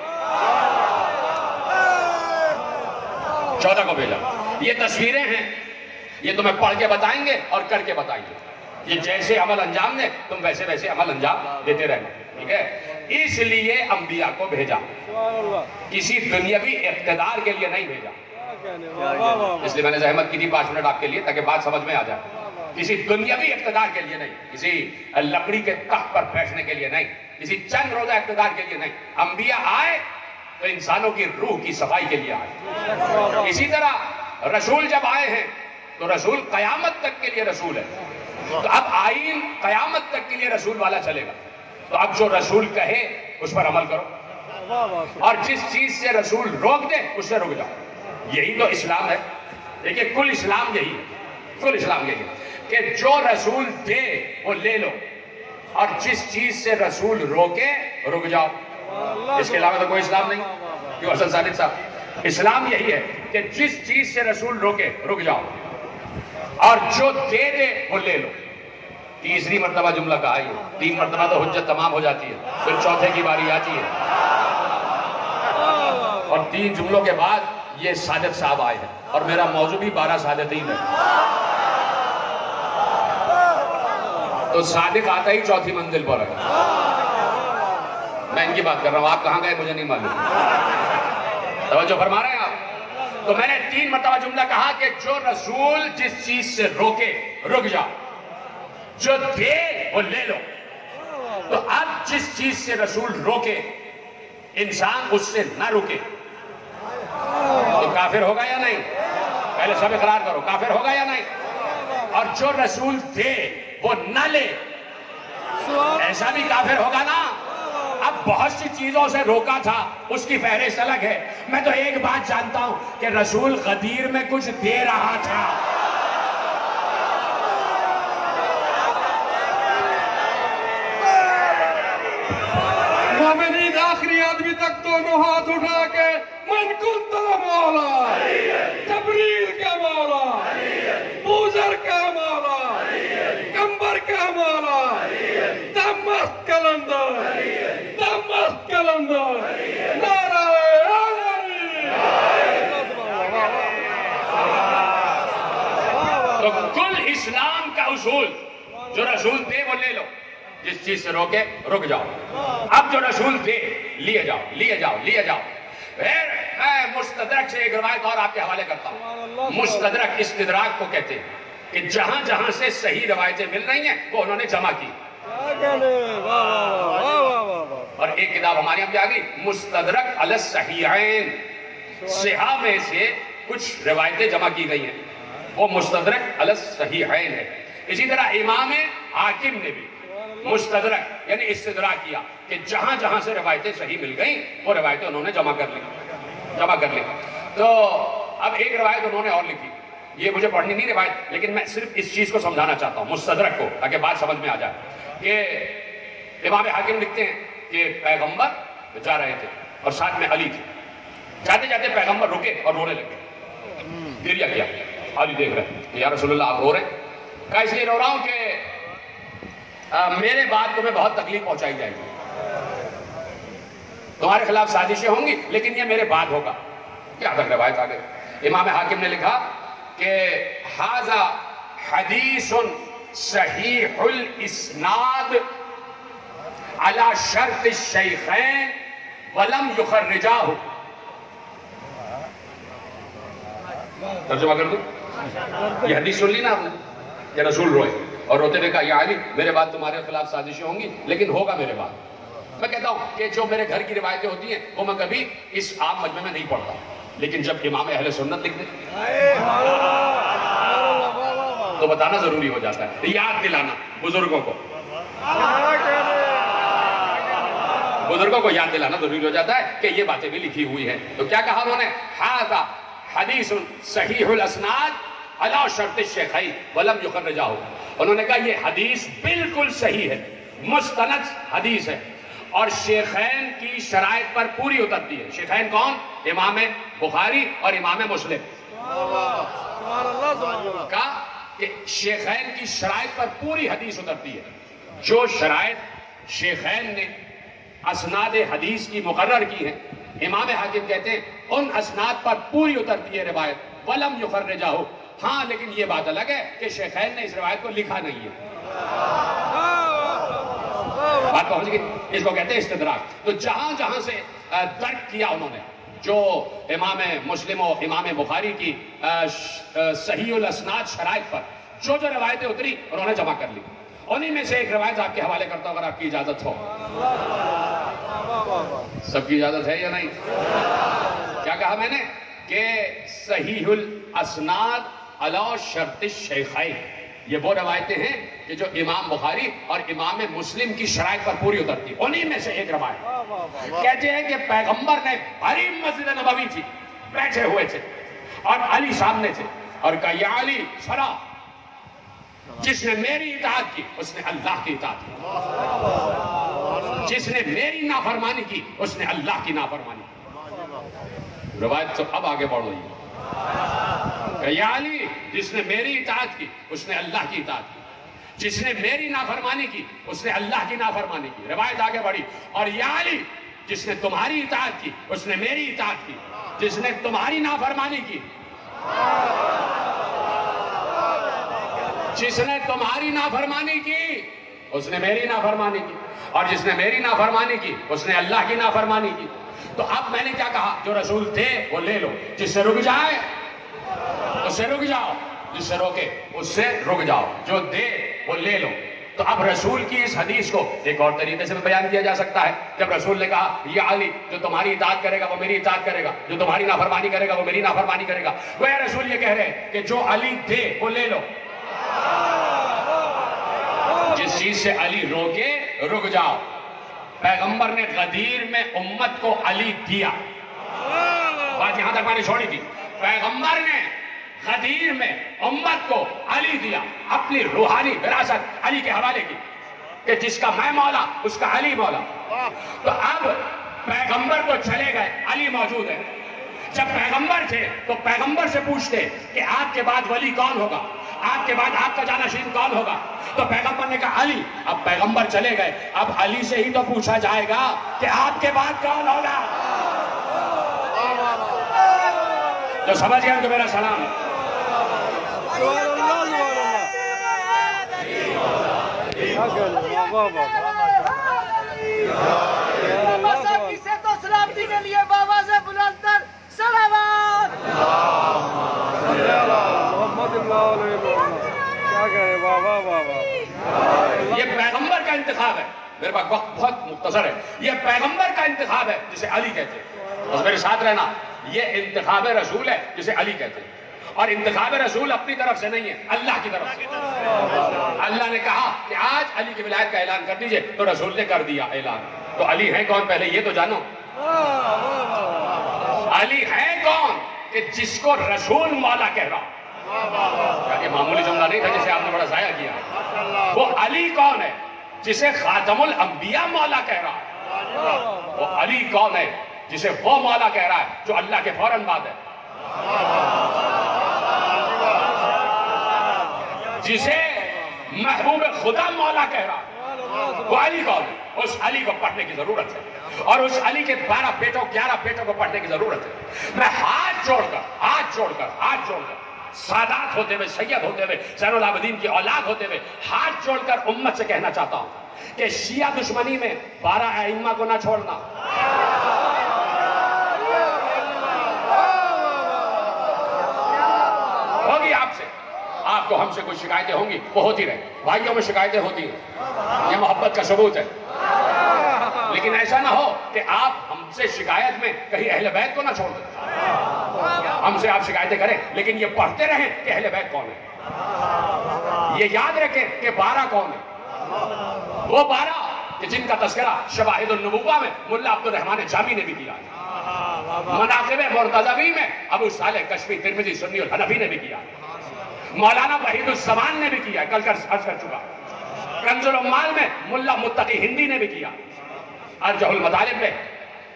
14 کو بھیجا۔ یہ تصویریں ہیں، یہ تمہیں پڑھ کے بتائیں گے اور کر کے بتائیں گے۔ یہ جیسے عمل انجام دے تم ویسے ویسے عمل انجام دیتے رہنا، ٹھیک ہے؟ اس لیے انبیاء کو بھیجا، کسی دنیاوی اقتدار کے لیے نہیں بھیجا۔ اس لیے میں نے زحمت کی تھی 5 منٹ آپ کے لیے تاکہ بات سمجھ میں آ جائے۔ کسی دنیاوی اقتدار کے لیے نہیں، کسی لکڑی کے تخت پر بیٹھنے کے لیے نہیں، کسی چند روزہ اقتدار کے لیے نہیں۔ انبیاء آئے تو انسانوں کی روح کی صفائی کے لیے آئے۔ اسی طرح رسول جب آئے ہیں تو رسول قیامت تک کے لیے رسول ہے۔ تو اب آئین قیامت تک کے لیے رسول والا چلے گا۔ تو اب جو رسول کہے اس پر عمل کرو، اور جس چیز سے رسول روک دے اس سے رک جاؤ۔ یہی تو اسلام ہے۔ دیکھیں کل اسلام یہی ہے، کل اسلام یہی ہے کہ جو رسول دے وہ لے لو، اور جس چیز سے رسول روکے رک جاؤ۔ اس کے علاوہ تو کوئی اسلام نہیں۔ کیوں حسن صادق صاحب؟ اسلام یہی ہے کہ جس چیز سے رسول روکے رک جاؤ، اور جو دے دے وہ لے لو۔ تیسری مرتبہ جملہ کہا ہے، 3 مرتبہ تو حجت تمام ہو جاتی ہے، پھر چوتھے کی باری آتی ہے، اور 3 جملوں کے بعد یہ صادق صاحب آئے ہیں، اور میرا موضوع بھی 12 صادقین ہے۔ تو صادق آتا ہی چوتھی منزل پر ہے۔ میں ان کی بات کر رہا ہوں، آپ کہاں گئے مجھے نہیں معلوم، توجہ فرما رہے ہیں آپ؟ تو میں نے 3 مرتبہ جملہ کہا کہ جو رسول جس چیز سے روکے رک جاؤ، جو دے وہ لے لو۔ تو اب جس چیز سے رسول روکے انسان اس سے نہ روکے تو کافر ہوگا یا نہیں؟ پہلے سب اقرار کرو، کافر ہوگا یا نہیں؟ اور جو رسول دے وہ نہ لے ایسا بھی کافر ہوگا نا؟ اب بہت سی چیزوں سے روکا تھا، اس کی فہرست الگ ہے۔ میں تو ایک بات جانتا ہوں کہ رسول غدیر میں کچھ دے رہا تھا۔ مومنین آخری آدمی تک دونوں ہاتھ اٹھا کے من کنت مولا، جبریل کا مولا، بوزر کا مولا، کمبر کا مولا، دمشق قلندر، دمشق قلندر، نعرہ تو کل اسلام کا اصول جو رسول دے وہ لے لو، جس چیز سے روکے رک جاؤ۔ اب جو رسول دے لیے جاؤ، لیے جاؤ، لیے جاؤ۔ پھر میں مستدرک سے ایک روایت اور آپ کے حوالے کرتا ہوں۔ مستدرک استدراک کو کہتے ہیں کہ جہاں جہاں سے صحیح روایتیں مل رہی ہیں وہ انہوں نے جمع کی۔ اور ایک کتاب ہمارے یہاں پہ آ گئی مستدرک علی الصحیحین، صحاح میں سے کچھ روایتیں جمع کی گئی ہیں، وہ مستدرک علی الصحیحین ہے۔ اسی طرح امام حاکم نے بھی مستدرک یعنی استدراک کیا کہ جہاں جہاں سے روایتیں صحیح مل گئیں وہ روایتیں انہوں نے جمع کر لی۔ تو اب ایک روایت انہوں نے اور لکھی، یہ مجھے پڑھنی نہیں روایت، لیکن میں صرف اس چیز کو سمجھانا چاہتا ہوں مستدرک کو، تاکہ بات سمجھ میں آ جائے کہ امام حاکم لکھتے ہیں کہ پیغمبر جا رہے تھے اور ساتھ میں علی تھے، جاتے جاتے پیغمبر رکے اور رونے لگے، گریہ کیا، علی دیکھ رہے ہیں یا رسول اللہ آپ رو رہے ہیں؟ کہا اس لیے رو رہا ہوں کہ میرے بعد تمہیں بہت تکلیف پہنچائی جائے گی، تمہارے خلاف سازشیں ہوں گی، لیکن یہ میرے بعد ہوگا۔ کیا تک روایت آ گئی؟ امام حاکم نے لکھا کہ ھذا حدیث صحیح الاسناد علی شرط الشیخین ولم یخرجاہ۔ ترجمہ کر دوں؟ یہ حدیث سن لی نا آپ نے؟ یہ رسول روئے اور روتے ہوئے کہا یا علی میرے بعد تمہارے خلاف سازشیں ہوں گی لیکن ہوگا میرے بعد۔ میں کہتا ہوں کہ جو میرے گھر کی روایتیں ہوتی ہیں وہ میں کبھی اس عام مجمع میں نہیں پڑھتا، لیکن جب امام اہل سنت لکھ دیں تو بتانا ضروری ہو جاتا ہے، یاد دلانا بزرگوں کو یاد دلانا ضروری ہو جاتا ہے کہ یہ باتیں بھی لکھی ہوئی ہیں۔ تو کیا کہا انہوں نے؟ ھذا حدیث صحیح الاسناد علی شرط الشیخین ولم یخرجاہ۔ انہوں نے کہا یہ حدیث بالکل صحیح ہے، مستند حدیث ہے اور شیخین کی شرائط پر پوری اترتی ہے۔ شیخین کون؟ امام بخاری اور امام مسلم۔ کہا کہ شیخین کی شرائط پر پوری حدیث اترتی ہے، جو شرائط شیخین نے اسناد حدیث کی مقرر کی ہیں، امام حاکم کہتے ہیں ان اسناد پر پوری اترتی ہے روایت، ولم یخرجاہ۔ ہاں لیکن یہ بات الگ ہے کہ شیخین نے اس روایت کو لکھا نہیں ہے۔ بات پہنچ گئی؟ اس کو کہتے ہیں استدراک۔ تو جہاں جہاں سے درک کیا انہوں نے، جو امام مسلم و امام بخاری کی صحیح الاسناد شرائط پر جو جو روایتیں اتری انہوں نے جمع کر لی۔ انہی میں سے ایک روایت آپ کے حوالے کرتا ہوں اگر آپ کی اجازت ہو۔ سب کی اجازت ہے یا نہیں؟ کیا کہا میں نے؟ کہ صحیح الاسناد علی شرط الشیخین، یہ وہ روایتیں ہیں کہ جو امام بخاری اور امام مسلم کی شرائط پر پوری اترتی۔ انہی میں سے ایک روایت کہتے ہیں کہ پیغمبر نے بھری مسجد نبوی تھی، بیٹھے ہوئے تھے اور علی سامنے تھے اور کہا یا علی سرا، جس نے میری اطاعت کی اس نے اللہ کی اطاعت کی، جس نے میری نافرمانی کی اس نے اللہ کی نافرمانی کی۔ روایت تو اب آگے بڑھ رہی ہے کہ یا علی جس نے میری اطاعت کی اس نے اللہ کی اطاعت کی، جس نے میری نافرمانی کی اس نے اللہ کی نافرمانی کی۔ روایت آگے بڑھی، اور یا علی جس نے تمہاری اطاعت کی اس نے میری اطاعت کی، جس نے تمہاری نافرمانی کی، جس نے تمہاری نافرمانی کی اس نے میری نافرمانی کی، اور جس نے میری نافرمانی کی اس نے اللہ کی نافرمانی کی۔ تو اب میں نے کیا کہا؟ جو رسول تھے وہ لے لو، جس سے رک جائے اس سے رک جاؤ، جس سے روکے اس سے رک جاؤ، جو دے وہ لے لو۔ تو اب رسول کی اس حدیث کو ایک اور طریقے سے بھی بیان کیا جا سکتا ہے۔ جب رسول نے کہا یا علی جو تمہاری اطاعت کرے گا وہ میری اطاعت کرے گا، جو تمہاری نافرمانی کرے گا وہ میری نافرمانی کرے گا، وہ رسول یہ کہہ رہے ہیں کہ جو علی دے وہ لے لو، جس چیز سے علی روکے رک جاؤ۔ پیغمبر نے غدیر میں امت کو علی دیا، بات یہاں تک میں نے چھوڑی تھی۔ پیغمبر نے غدیر میں امت کو علی دیا، اپنی روحانی وراثت علی کے حوالے کی کہ جس کا میں مولا اس کا علی مولا۔ تو اب پیغمبر تو چلے گئے، علی موجود ہے۔ جب پیغمبر تھے تو پیغمبر سے پوچھتے کہ آپ کے بعد ولی کون ہوگا، آپ کے بعد آپ کا جانشین کون ہوگا، تو پیغمبر نے کہا علی۔ اب پیغمبر چلے گئے، اب علی سے ہی تو پوچھا جائے گا کہ آپ کے بعد کون ہوگا۔ جو سمجھ گئے تو میرا سلام ہے۔ کسے تو سلامتی کے لیے بابا سے بلند تر سلامات۔ یہ پیغمبر کا انتخاب ہے، میرے پاس وقت بہت مختصر ہے، یہ پیغمبر کا انتخاب ہے جسے علی کہتے ہیں۔ بس میرے ساتھ رہنا، یہ انتخاب رسول ہے جسے علی کہتے ہیں، اور انتخاب رسول اپنی طرف سے نہیں ہے، اللہ کی طرف سے۔ اللہ نے کہا کہ آج علی کی ولایت کا اعلان کر دیجئے، تو رسول نے کر دیا اعلان۔ تو علی ہے کون پہلے یہ تو جانو، علی ہے کون کہ جس کو رسول مولا کہہ رہا۔ یہ معمولی جملہ نہیں تھا جسے آپ نے بڑا ضائع کیا ہے۔ وہ علی کون ہے جسے خاتم الانبیاء مولا کہہ رہا ہے؟ وہ علی کون ہے جسے وہ مولا کہہ رہا ہے جو اللہ کے فوراً بعد ہے، جسے محبوب خدا مولا کہہ رہا ہے؟ وہ علی کون ہے؟ اس علی کو پڑھنے کی ضرورت ہے، اور اس علی کے 12 بیٹوں 11 بیٹوں کو پڑھنے کی ضرورت ہے۔ میں ہاتھ جوڑ کر سادات ہوتے ہوئے، سید ہوتے ہوئے، زین العابدین کی اولاد ہوتے ہوئے ہاتھ جوڑ کر امت سے کہنا چاہتا ہوں کہ شیعہ دشمنی میں 12 ائمہ کو نہ چھوڑنا۔ ہوگی آپ سے، آپ کو ہم سے کوئی شکایتیں ہوں گی، وہ ہوتی رہے، بھائیوں میں شکایتیں ہوتی ہیں، یہ محبت کا ثبوت ہے۔ لیکن ایسا نہ ہو کہ آپ ہم سے شکایت میں کہیں اہل بیت کو نہ چھوڑ دیں۔ ہم سے آپ شکایتیں کریں لیکن یہ پڑھتے رہیں کہ اہل بیت کون ہے، یہ یاد رکھیں کہ 12 کون ہے، وہ 12 کہ جن کا تذکرہ شواہد النبوہ میں ملا عبد الرحمن جامی نے بھی کیا، مناقب مرتضوی میں ابو صالح کشفی ترمذی سنی اور حنفی نے بھی کیا، مولانا وحید الزمان نے بھی کیا، کل عرض کر چکا، کنز العمال میں ملا متقی ہندی نے بھی کیا، ارجح المطالب میں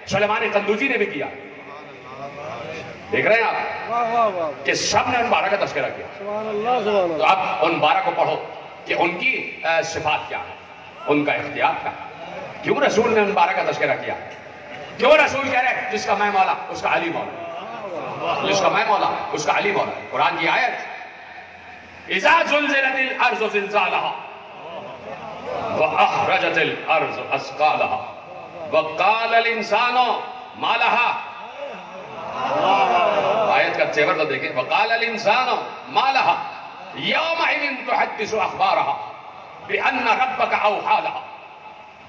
سلیمان قندوزی نے بھی کیا۔ دیکھ رہے ہیں آپ کہ سب نے ان 12 کا تذکرہ کیا۔ تو اب ان 12 کو پڑھو کہ ان کی صفات کیا ہے، ان کا اختیار کیا ہے، کیوں رسول نے ان 12 کا تذکرہ کیا، کیوں رسول کہہ رہے ہیں جس کا میں مولا اس کا علی مولا، جس کا میں مولا اس کا علی مولا۔ قرآن کی آیت اذا زلزلت الارض زلزالها واخرجت الارض اثقالها وقال الانسان ما لها، آیت کا تیور تو دیکھیں، وقال الانسان ما لها یومئذ تحدث اخبارها بان ربک اوحی لها،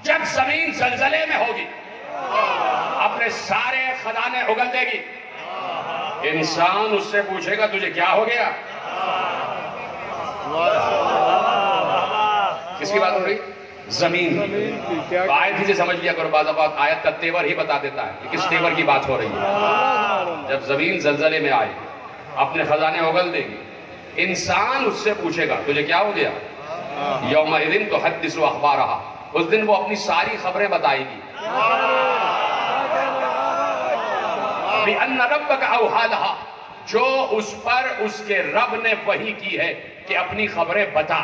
جب زمین زلزلے میں ہوگی اپنے سارے خزانے اگل دے گی، انسان اس سے پوچھے گا تجھے کیا ہو گیا۔ کس کی بات ہو رہی؟ زمین کی۔ آیت ہی سے سمجھ لیا کرو، بعض اوقات آیت کا تیور ہی بتا دیتا ہے کہ کس تیور کی بات ہو رہی ہے۔ جب زمین زلزلے میں آئے اپنے خزانے اگل دے گی، انسان اس سے پوچھے گا تجھے کیا ہو گیا۔ یومئذ تحدث اخبارها، اس دن وہ اپنی ساری خبریں بتائے گی۔ بِأَنَّ رَبَّكَ أَوْحَىٰ لَهَا، جو اس پر اس کے رب نے وحی کی ہے کہ اپنی خبریں بتا.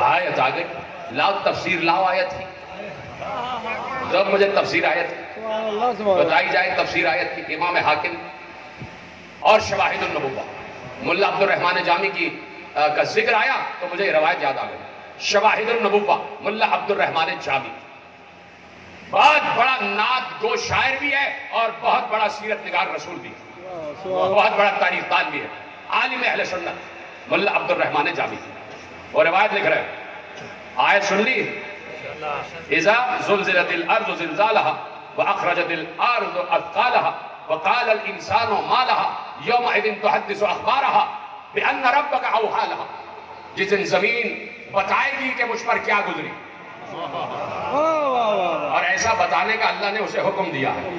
آیت آگے لاؤ، تفسیر لاؤ آیت کی. جب مجھے تفسیر آیت بتائی جائے، تفسیر آیت کی. امام حاکم اور شواہد النبوہ، ملا عبد الرحمن جامی کی کا ذکر آیا تو مجھے یہ روایت یاد آ گئی. شواہد النبوہ ملا عبد الرحمن جامی بہت بڑا نعت گو شاعر بھی ہے اور بہت بڑا سیرت نگار رسول بھی ہے، بہت بڑا تاریخ دان بھی ہے، عالم اہل سنت ملا عبد الرحمن جامی. اور روایت لکھ رہے ہیں، آیت سن لی، اذا زلزلت الارض زلزالها واخرجت الارض اثقالها وقال الانسان ما لها يومئذ تحدث اخبارها بان ربك اوحى لها. جس دن زمین بتائے گی کہ مجھ پر کیا گزری، اور ایسا بتانے کا اللہ نے اسے حکم دیا ہے.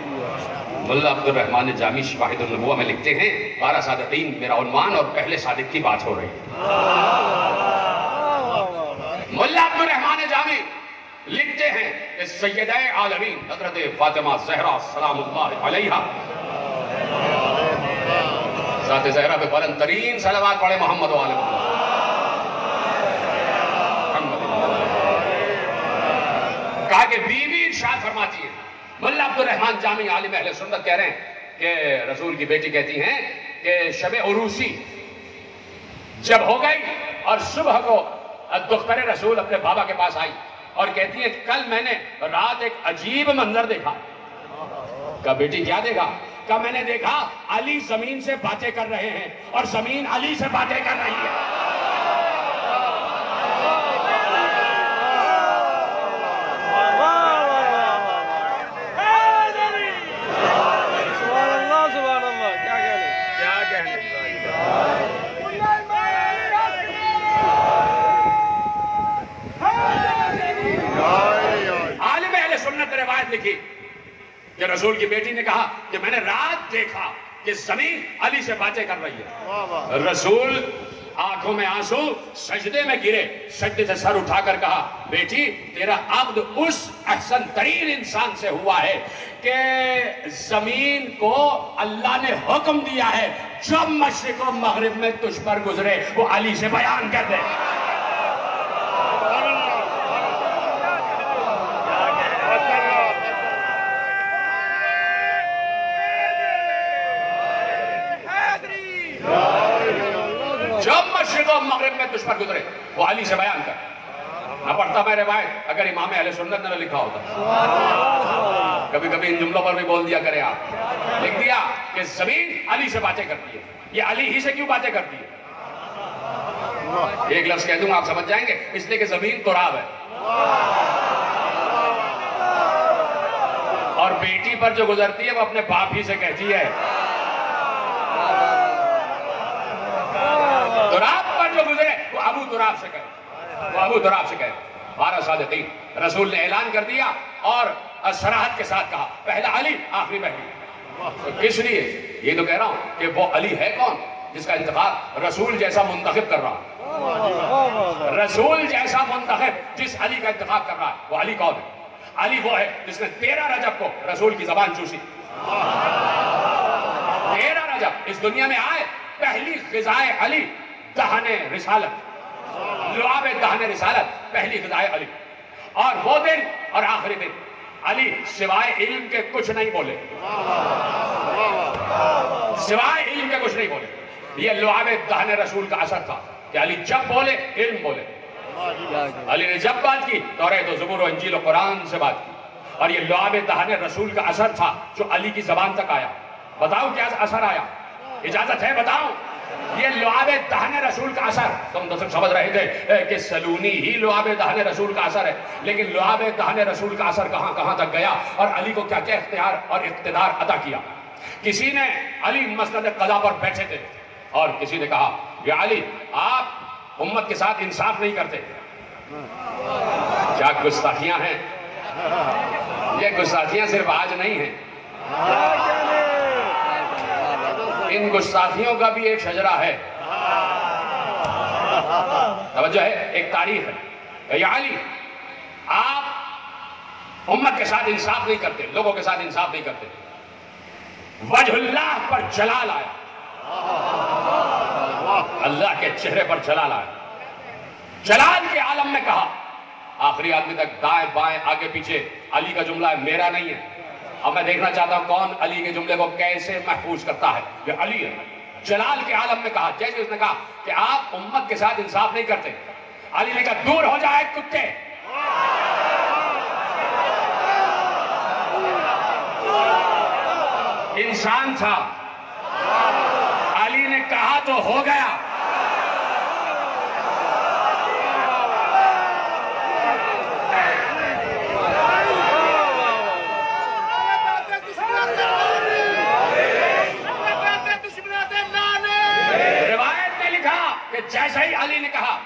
ملا عبد الرحمن جامی شواہد النبوہ میں لکھتے ہیں، 12 صادقین میرا عنوان اور پہلے صادق کی بات ہو رہی ہے. ملا عبد الرحمن جامی لکھتے ہیں کہ سیدہ عالمین حضرت فاطمہ زہرا سلام اللہ علیہا، ذات زہرا پہ بلند ترین صلوات پڑھے محمد و آل محمد. کہا کہ بی بی ارشاد فرماتی ہے، ملا عبد الرحمن جامی عالم اہل سنت کہہ رہے ہیں کہ رسول کی بیٹی کہتی ہیں کہ شب عروسی جب ہو گئی اور صبح کو دختر رسول اپنے بابا کے پاس آئی اور کہتی ہے کل میں نے رات ایک عجیب منظر دیکھا. کہا بیٹی کیا دیکھا؟ کہا میں نے دیکھا علی زمین سے باتیں کر رہے ہیں اور زمین علی سے باتیں کر رہی ہے. لکھی کہ رسول کی بیٹی نے کہا کہ میں نے رات دیکھا کہ زمین علی سے باتیں کر رہی ہے. رسول آنکھوں میں آنسو، سجدے میں گرے، سجدے سے سر اٹھا کر کہا بیٹی تیرا عقد اس احسن ترین انسان سے ہوا ہے کہ زمین کو اللہ نے حکم دیا ہے جب مشرق و مغرب میں تجھ پر گزرے وہ علی سے بیان کر دے. جب مشرق و مغرب میں تجھ پر گزرے وہ علی سے بیان کر. نہ پڑھتا میں روایت اگر امام اہل سنت نے لکھا ہوتا. کبھی کبھی ان جملوں پر بھی بول دیا کرے آپ. لکھ دیا کہ زمین علی سے باتیں کرتی ہے. یہ علی ہی سے کیوں باتیں کرتی ہے؟ ایک لفظ کہہ دوں آپ سمجھ جائیں گے، اس لیے کہ زمین تراب ہے اور بیٹی پر جو گزرتی ہے وہ اپنے باپ ہی سے کہتی ہے. تراب پر جو گزرے وہ ابو تراب سے کہے، وہ ابو تراب سے کہے. 12 صادقین رسول نے اعلان کر دیا اور صراحت کے ساتھ کہا پہلا علی آخری مہدی. کس لیے؟ یہ تو کہہ رہا ہوں کہ وہ علی ہے کون جس کا انتخاب رسول جیسا منتخب کر رہا ہے. رسول جیسا منتخب جس علی کا انتخاب کر رہا ہے وہ علی کون ہے؟ علی وہ ہے جس نے 13 رجب کو رسول کی زبان چوسی. 13 رجب اس دنیا میں آئے، پہلی غذائے علی دہن رسالت، لعاب دہن رسالت، پہلی غذائے علی. اور وہ دن اور آخری دن علی سوائے علم کے کچھ نہیں بولے، سوائے علم کے کچھ نہیں بولے. یہ لعاب دہن رسول کا اثر تھا کہ علی جب بولے علم بولے. علی نے جب بات کی توریت و زبور و انجیل و قرآن سے بات کی، اور یہ لعاب دہن رسول کا اثر تھا جو علی کی زبان تک آیا. بتاؤ کیا اثر آیا؟ اجازت ہے بتاؤ؟ یہ لعاب دہن رسول کا اثر. تم تو سمجھ رہے تھے کہ سلونی ہی لعاب دہن رسول کا اثر ہے، لیکن لعاب دہن رسول کا اثر کہاں کہاں تک گیا اور علی کو کیا کیا اختیار اور اقتدار عطا کیا. کسی نے علی مسند قضا پر بیٹھے تھے اور کسی نے کہا کہ علی آپ امت کے ساتھ انصاف نہیں کرتے. کیا گستاخیاں ہیں! یہ گستاخیاں صرف آج نہیں ہیں، ان گستاخیوں کا بھی ایک شجرہ ہے. توجہ ہے، ایک تاریخ ہے. یا علی آپ امت کے ساتھ انصاف نہیں کرتے، لوگوں کے ساتھ انصاف نہیں کرتے. وجہ اللہ پر جلال آیا، اللہ کے چہرے پر جلال آیا، جلال کے عالم میں کہا، آخری آدمی تک دائیں بائیں آگے پیچھے علی کا جملہ ہے، میرا نہیں ہے۔ اب میں دیکھنا چاہتا ہوں کون علی کے جملے کو کیسے محفوظ کرتا ہے، یہ علی ہے۔ جلال کے عالم میں کہا، جیسے اس نے کہا کہ آپ امت کے ساتھ انصاف نہیں کرتے، علی نے کہا دور ہو جائے کتے۔ انسان تھا، علی نے کہا تو ہو گیا۔ روایت میں لکھا کہ جیسے ہی علی نے کہا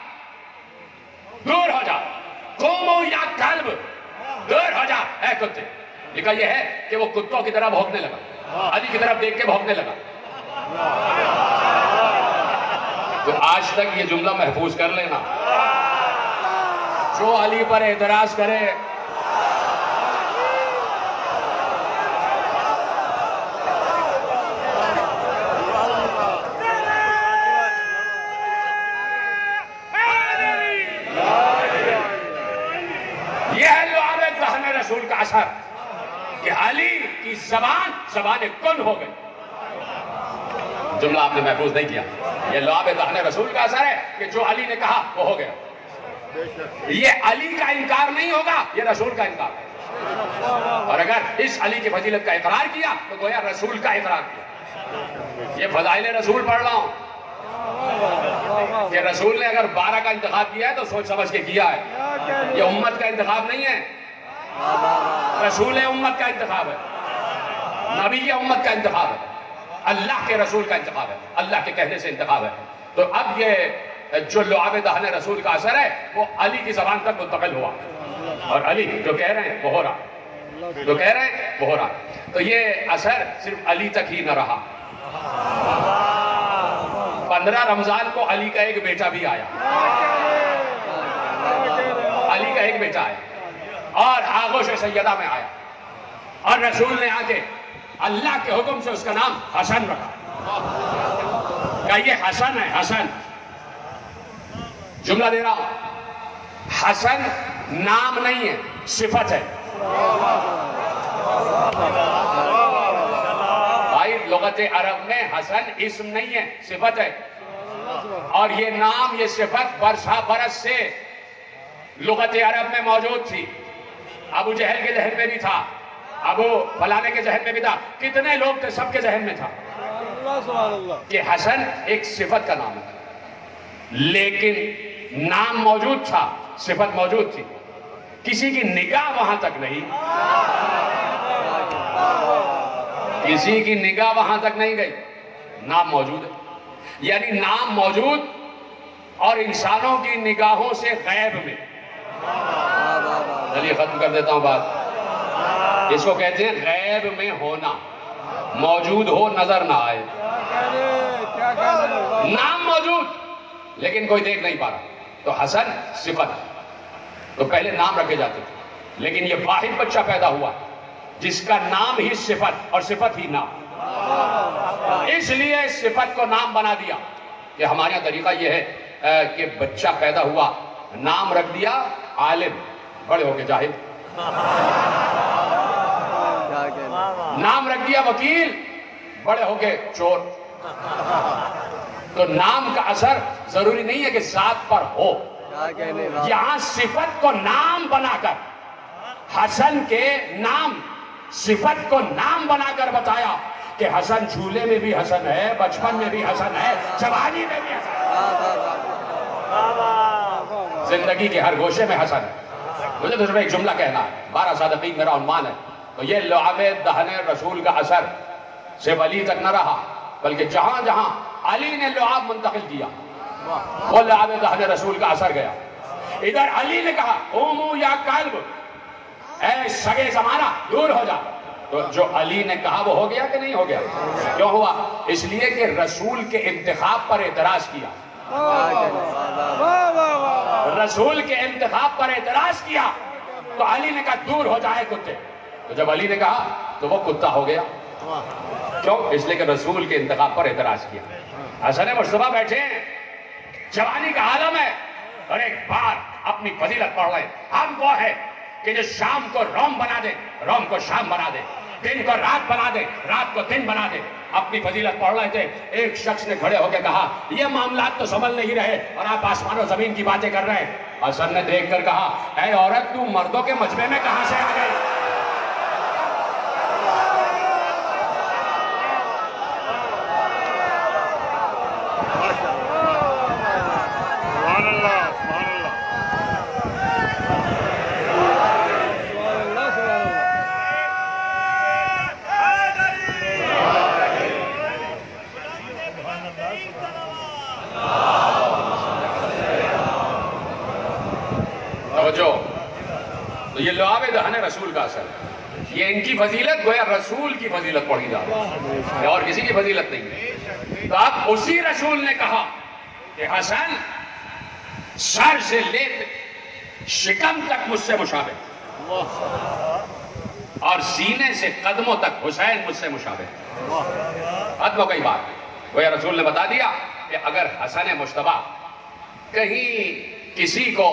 دور ہو جا، قومو یا کلب، دور ہو جا اے کتے، لکھا یہ ہے کہ وہ کتوں کی طرح بھونکنے لگا، علی کی طرف دیکھ کے بھونکنے لگا۔ تو آج تک یہ جملہ محفوظ کر لینا، جو علی پر اعتراض کرے رسول کا اثر کہ علی کی زبان کن ہو گئی۔ جملہ آپ نے محفوظ نہیں کیا، یہ لعاب دہن رسول کا اثر ہے کہ جو علی نے کہا وہ ہو گیا۔ یہ علی کا انکار نہیں ہوگا، یہ رسول کا انکار ہے۔ اور اگر اس علی کی فضیلت کا اقرار کیا تو گویا رسول کا اقرار کیا۔ یہ فضائل رسول پڑھ رہا ہوں کہ رسول نے اگر 12 کا انتخاب کیا ہے تو سوچ سمجھ کے کیا ہے، یہ امت کا انتخاب نہیں ہے، رسول امت کا انتخاب ہے، نبی امت کا انتخاب ہے، اللہ کے رسول کا انتخاب ہے، اللہ کے کہنے سے انتخاب ہے۔ تو اب یہ جو لعاب دہن رسول کا اثر ہے وہ علی کی زبان تک منتقل ہوا، اور علی جو کہہ رہے ہیں وہ ہو رہا، جو کہہ رہے ہیں وہ ہو رہا۔ تو یہ اثر صرف علی تک ہی نہ رہا، 15 رمضان کو علی کا ایک بیٹا بھی آیا، علی کا ایک بیٹا آیا اور آغوش سیدہ میں آیا، اور رسول نے آ کے اللہ کے حکم سے اس کا نام حسن رکھا، کہ یہ حسن ہے، حسن۔ جملہ دے رہا ہوں، حسن نام نہیں ہے، صفت ہے۔ بھائی لغت عرب میں حسن اسم نہیں ہے، صفت ہے، اور یہ نام یہ صفت برسا برس سے لغت عرب میں موجود تھی۔ ابو جہل کے ذہن میں بھی تھا، ابو فلانے کے ذہن میں بھی تھا، کتنے لوگ تھے، سب کے ذہن میں تھا کہ حسن ایک صفت کا نام ہے، لیکن نام موجود تھا، صفت موجود تھی، کسی کی نگاہ وہاں تک نہیں، کسی کی نگاہ وہاں تک نہیں گئی، نام موجود ہے، یعنی نام موجود اور انسانوں کی نگاہوں سے غیب میں۔ چلیے ختم کر دیتا ہوں بات، اس کو کہتے ہیں غیب میں ہونا، موجود ہو نظر نہ آئے، نام موجود لیکن کوئی دیکھ نہیں پا رہا، تو حسن صفت ہے۔ تو پہلے نام رکھے جاتے تھے، لیکن یہ واحد بچہ پیدا ہوا جس کا نام ہی صفت اور صفت ہی نام، اس لیے صفت کو نام بنا دیا۔ کہ ہمارے یہاں طریقہ یہ ہے کہ بچہ پیدا ہوا، نام رکھ دیا عالم، بڑے ہو کے جاہل، نام رکھ دیا وکیل، بڑے ہو کے چور۔ تو نام کا اثر ضروری نہیں ہے کہ ذات پر ہو، یہاں صفت کو نام بنا کر، حسن کے نام، صفت کو نام بنا کر بتایا کہ حسن جھولے میں بھی حسن ہے، بچپن میں بھی حسن ہے، جوانی میں بھی حسن ہے، زندگی کے ہر گوشے میں حسن ہے۔ مجھے تو صرف ایک جملہ کہنا ہے، 12 صادقین میرا عنوان ہے۔ تو یہ لعاب دہن رسول کا اثر صرف علی تک نہ رہا، بلکہ جہاں جہاں علی نے لعاب منتقل کیا وہ لعاب دہن رسول کا اثر گیا۔ ادھر علی نے کہا قوموا یا کلب، اے سگے زمانہ دور ہو جا، تو جو علی نے کہا وہ ہو گیا کہ نہیں ہو گیا؟ کیوں ہوا؟ اس لیے کہ رسول کے انتخاب پر اعتراض کیا، رسول کے انتخاب پر اعتراض کیا تو علی نے کہا دور ہو جائے کتے، تو جب علی نے کہا تو وہ کتا ہو گیا۔ کیوں؟ اس لیے کہ رسول کے انتخاب پر اعتراض کیا۔ حسن مصطفیٰ بیٹھے ہیں، جوانی کا عالم ہے، اور ایک بار اپنی فضیلت پڑھ رہے ہیں۔ ہم وہ ہے کہ جو شام کو روم بنا دے، روم کو شام بنا دے، دن کو رات بنا دے، رات کو دن بنا دے۔ اپنی فضیلت پڑھ رہے تھے، ایک شخص نے کھڑے ہو کے کہا یہ معاملات تو سنبھل نہیں رہے اور آپ آسمان و زمین کی باتیں کر رہے ہیں۔ حسن نے دیکھ کر کہا اے عورت، تو مردوں کے مجمع میں کہاں سے آ گئی؟ تو یہ لعاب دہن رسول کا اثر ہے۔ یہ ان کی فضیلت گویا رسول کی فضیلت پڑھی جا رہی ہے، اور کسی کی فضیلت نہیں ہے۔ تو اب اسی رسول نے کہا کہ حسن سر سے لے شکم تک مجھ سے مشابہ، اور سینے سے قدموں تک حسین مجھ سے مشابہ۔ قدموں کی بات گویا رسول نے بتا دیا کہ اگر حسن مجتبی کہیں کسی کو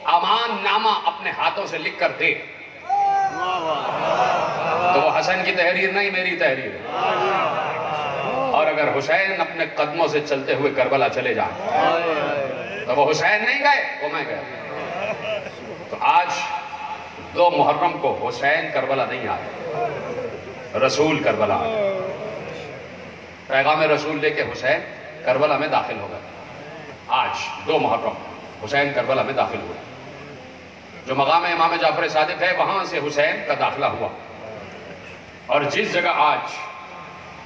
امان نامہ اپنے ہاتھوں سے لکھ کر دے تو وہ حسن کی تحریر نہیں، میری تحریر ہے۔ اور اگر حسین اپنے قدموں سے چلتے ہوئے کربلا چلے جائیں تو وہ حسین نہیں گئے، وہ میں گئے۔ تو آج 2 محرم کو حسین کربلا نہیں آئے، رسول کربلا آئے۔ پیغام رسول لے کے حسین کربلا میں داخل ہو گئے۔ آج 2 محرم حسین کربلا میں داخل ہوئے۔ جو مقام امام جعفر صادق ہے وہاں سے حسین کا داخلہ ہوا، اور جس جگہ آج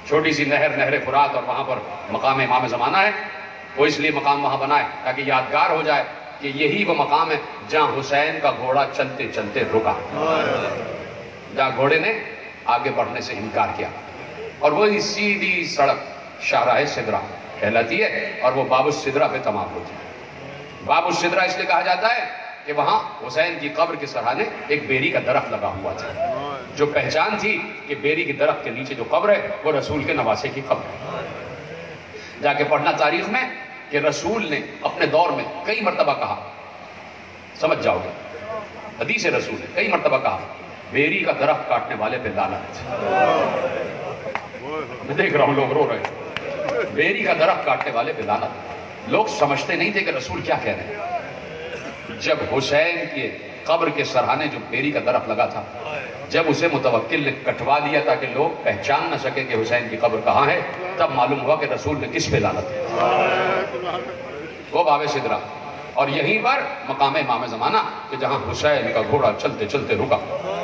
چھوٹی سی نہر فرات اور وہاں پر مقام امام زمانہ ہے، وہ اس لیے مقام وہاں بنا ہے تاکہ یادگار ہو جائے کہ یہی وہ مقام ہے جہاں حسین کا گھوڑا چلتے چلتے رکا، جہاں گھوڑے نے آگے بڑھنے سے انکار کیا۔ اور وہی سیدھی سڑک شاہراہ سدرہ کہلاتی ہے، اور وہ باب السدرہ پہ تمام ہوتی ہے۔ باب السدرہ اس لیے کہا جاتا ہے کہ وہاں حسین کی قبر کے سرحانے ایک بیری کا درخت لگا ہوا تھا، جو پہچان تھی کہ بیری کے درخت کے نیچے جو قبر ہے وہ رسول کے نواسے کی قبر ہے۔ جا کے پڑھنا تاریخ میں کہ رسول نے اپنے دور میں کئی مرتبہ کہا، سمجھ جاؤ گے، حدیث رسول نے کئی مرتبہ کہا بیری کا درخت کاٹنے والے پہ لعنت۔ میں دیکھ رہا ہوں لوگ رو رہے ہیں، بیری کا درخت کاٹنے والے پہ لعنت۔ لوگ سمجھتے نہیں تھے کہ رسول کیا کہہ رہے ہیں۔ جب حسین کے قبر کے سرحانے جو بیری کا درخت لگا تھا، جب اسے متوکل نے کٹوا دیا تاکہ لوگ پہچان نہ سکے کہ حسین کی قبر کہاں ہے، تب معلوم ہوا کہ رسول نے کس پہ لعنت کی۔ وہ باب سدرہ، اور یہیں پر مقام امام زمانہ کہ جہاں حسین کا گھوڑا چلتے چلتے رکا۔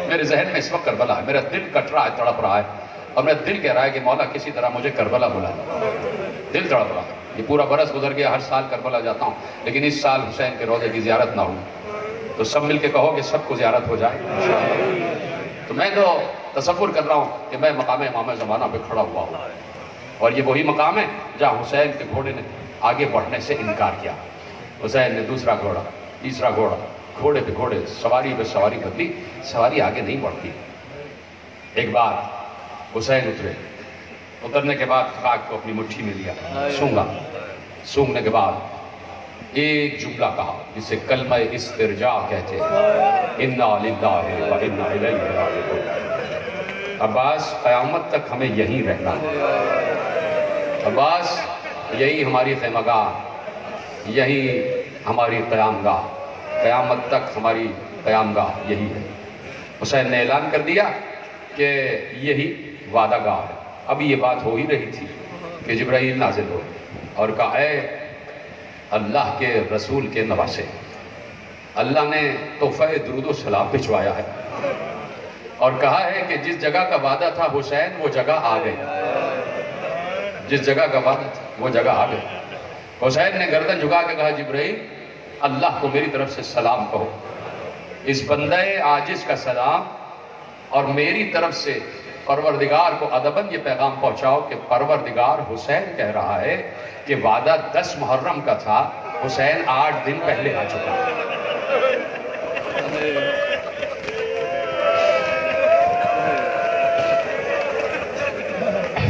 میرے ذہن میں اس وقت کربلا ہے، میرا دل کٹ رہا ہے، تڑپ رہا ہے، اور میرا دل کہہ رہا ہے کہ مولا کسی طرح مجھے کربلا بلا۔ دل تڑپ رہا ہے، یہ پورا برس گزر گیا، ہر سال کربلا جاتا ہوں، لیکن اس سال حسین کے روضے کی زیارت نہ ہوئی، تو سب مل کے کہو کہ سب کو زیارت ہو جائے۔ تو میں تو تصور کر رہا ہوں کہ میں مقام امام زمانہ پہ کھڑا ہوا ہوں، اور یہ وہی مقام ہے جہاں حسین کے گھوڑے نے آگے بڑھنے سے انکار کیا۔ حسین نے دوسرا گھوڑا، تیسرا گھوڑا، گھوڑے پہ گھوڑے، سواری پہ سواری بدلی، سواری آگے نہیں بڑھتی۔ ایک بار حسین اترے، اترنے کے بعد خاک کو اپنی مٹھی میں لیا، سونگا، سونگنے کے بعد ایک جملہ کہا جسے کلمہ استرجاع کہتے ہیں، انا للہ و انا الیہ راجعون۔ عباس قیامت تک ہمیں یہیں رہنا ہے، عباس یہی ہماری خیمہ گاہ، یہی ہماری قیام گاہ، قیامت تک ہماری قیام گاہ یہی ہے۔ حسین نے اعلان کر دیا کہ یہی وعدہ گاہ ہے۔ اب یہ بات ہو ہی رہی تھی کہ جبرائیل نازل ہو اور کہا اے اللہ کے رسول کے نواسے، اللہ نے تحفہ درود و سلام بھجوایا ہے اور کہا ہے کہ جس جگہ کا وعدہ تھا حسین وہ جگہ آ گئی، جس جگہ کا وعدہ تھا وہ جگہ آ گئی۔ حسین نے گردن جھکا کے کہا جبرائیل اللہ کو میری طرف سے سلام کہو، اس بندہ عاجز کا سلام، اور میری طرف سے پروردگار کو ادباً یہ پیغام پہنچاؤ کہ پروردگار حسین کہہ رہا ہے کہ وعدہ 10 محرم کا تھا، حسین 8 دن پہلے آ چکا ہے۔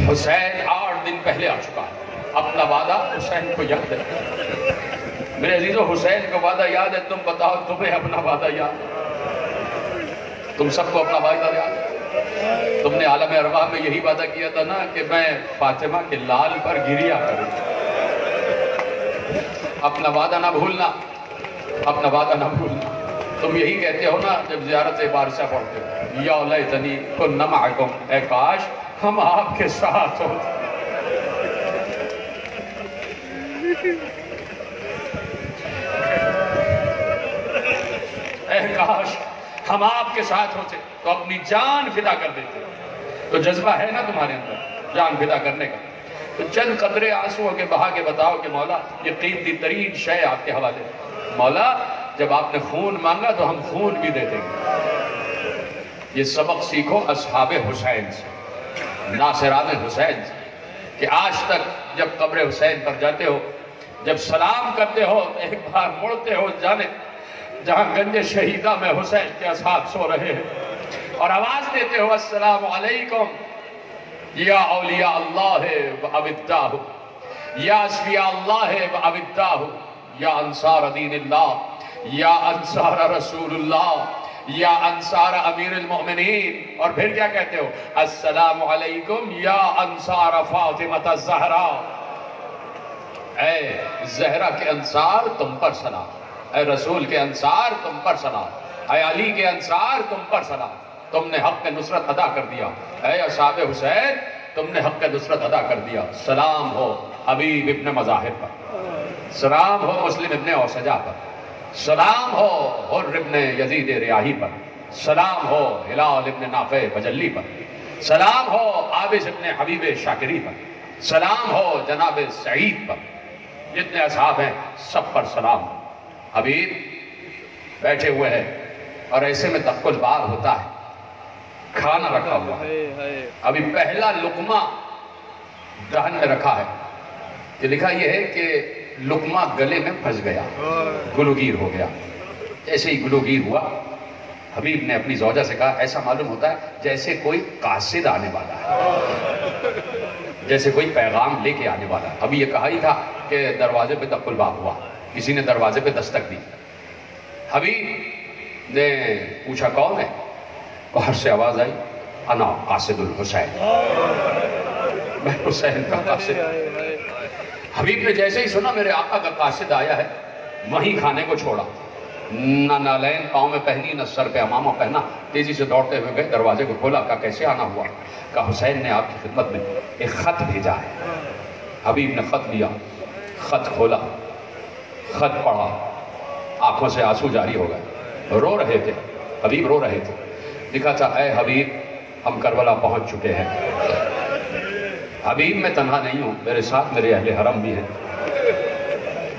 حسین 8 دن پہلے آ چکا ہے، اپنا وعدہ حسین کو یاد ہے۔ میرے عزیزو حسین کو وعدہ یاد ہے، تم بتاؤ تمہیں اپنا وعدہ یاد ہے؟ تم سب کو اپنا وعدہ یاد ہے؟ تم نے عالم ارواح میں یہی وعدہ کیا تھا نا کہ میں فاطمہ کے لال پر گریا کروں۔ اپنا وعدہ نہ بھولنا، اپنا وعدہ نہ بھولنا۔ تم یہی کہتے ہو نا جب زیارت بارشہ پڑھتے ہو، یا لیتنی کنا معکم، اے کاش ہم آپ کے ساتھ ہوتے۔ اے کاش ہم آپ کے ساتھ ہوتے تو اپنی جان فدا کر دیتے۔ تو جذبہ ہے نا تمہارے اندر جان فدا کرنے کا، تو چند قطرے آنسوؤں کے بہا کے بتاؤ کہ مولا یہ قیمتی ترین شے آپ کے حوالے، مولا جب آپ نے خون مانگا تو ہم خون بھی دے دیں گے۔ یہ سبق سیکھو اصحاب حسین سے، ناصران حسین سے، کہ آج تک جب قبر حسین پر جاتے ہو، جب سلام کرتے ہو تو ایک بار مڑتے ہو جانے جہاں گنج شہیدہ میں حسین کے اصحاب سو رہے ہیں، اور آواز دیتے ہو السلام علیکم یا اولیاء اللہ و ابداہ، یا اسفیاء اللہ و ابداہ، یا انصار دین اللہ، یا انصار رسول اللہ، یا انصار امیر المؤمنین، اور پھر کیا کہتے ہو السلام علیکم یا انصار فاطمہ الزہراء، اے زہرہ کے انصار تم پر سلام، اے رسول کے انصار تم پر سلام، اے علی کے انصار تم پر سلام، تم نے حق نصرت ادا کر دیا، اے اصحاب حسین تم نے حق نصرت ادا کر دیا۔ سلام ہو حبیب ابن مظاہر پر، سلام ہو مسلم ابن اوسجہ پر، سلام ہو حر ابن یزید ریاحی پر، سلام ہو ہلال ابن نافع بجلی پر، سلام ہو عابس ابن حبیب شاکری پر، سلام ہو جناب سعید پر، جتنے اصحاب ہیں سب پر سلام۔ حبیب بیٹھے ہوئے ہیں اور ایسے میں تقل بار ہوتا ہے، کھانا رکھا ہوا ہے، ابھی پہلا لقمہ دہن میں رکھا ہے، کہ لکھا یہ ہے کہ لقمہ گلے میں پھنس گیا، گلوگیر ہو گیا۔ جیسے ہی گلوگیر ہوا، حبیب نے اپنی زوجہ سے کہا ایسا معلوم ہوتا ہے جیسے کوئی قاصد آنے والا ہے، جیسے کوئی پیغام لے کے آنے والا ہے۔ ابھی یہ کہا ہی تھا کہ دروازے پہ دق الباب ہوا، کسی نے دروازے پہ دستک دی۔ حبیب نے پوچھا کون ہے؟ باہر سے آواز آئی انا قاصد الحسین، میں حسین کا قاصد۔ حبیب نے جیسے ہی سنا میرے آقا کا قاصد آیا ہے، وہیں کھانے کو چھوڑا، نہ نالین پاؤں میں پہنی نہ سر پہ امامہ پہنا، تیزی سے دوڑتے ہوئے گئے، دروازے کو کھولا، کہا کیسے آنا ہوا؟ کہا حسین نے آپ کی خدمت میں ایک خط بھیجا ہے۔ حبیب نے خط لیا، خط کھولا، خط پڑھا، آنکھوں سے آنسو جاری ہو گئے، رو رہے تھے، حبیب رو رہے تھے۔ لکھا تھا اے حبیب ہم کربلا پہنچ چکے ہیں، حبیب میں تنہا نہیں ہوں، میرے ساتھ میرے اہل حرم بھی ہیں،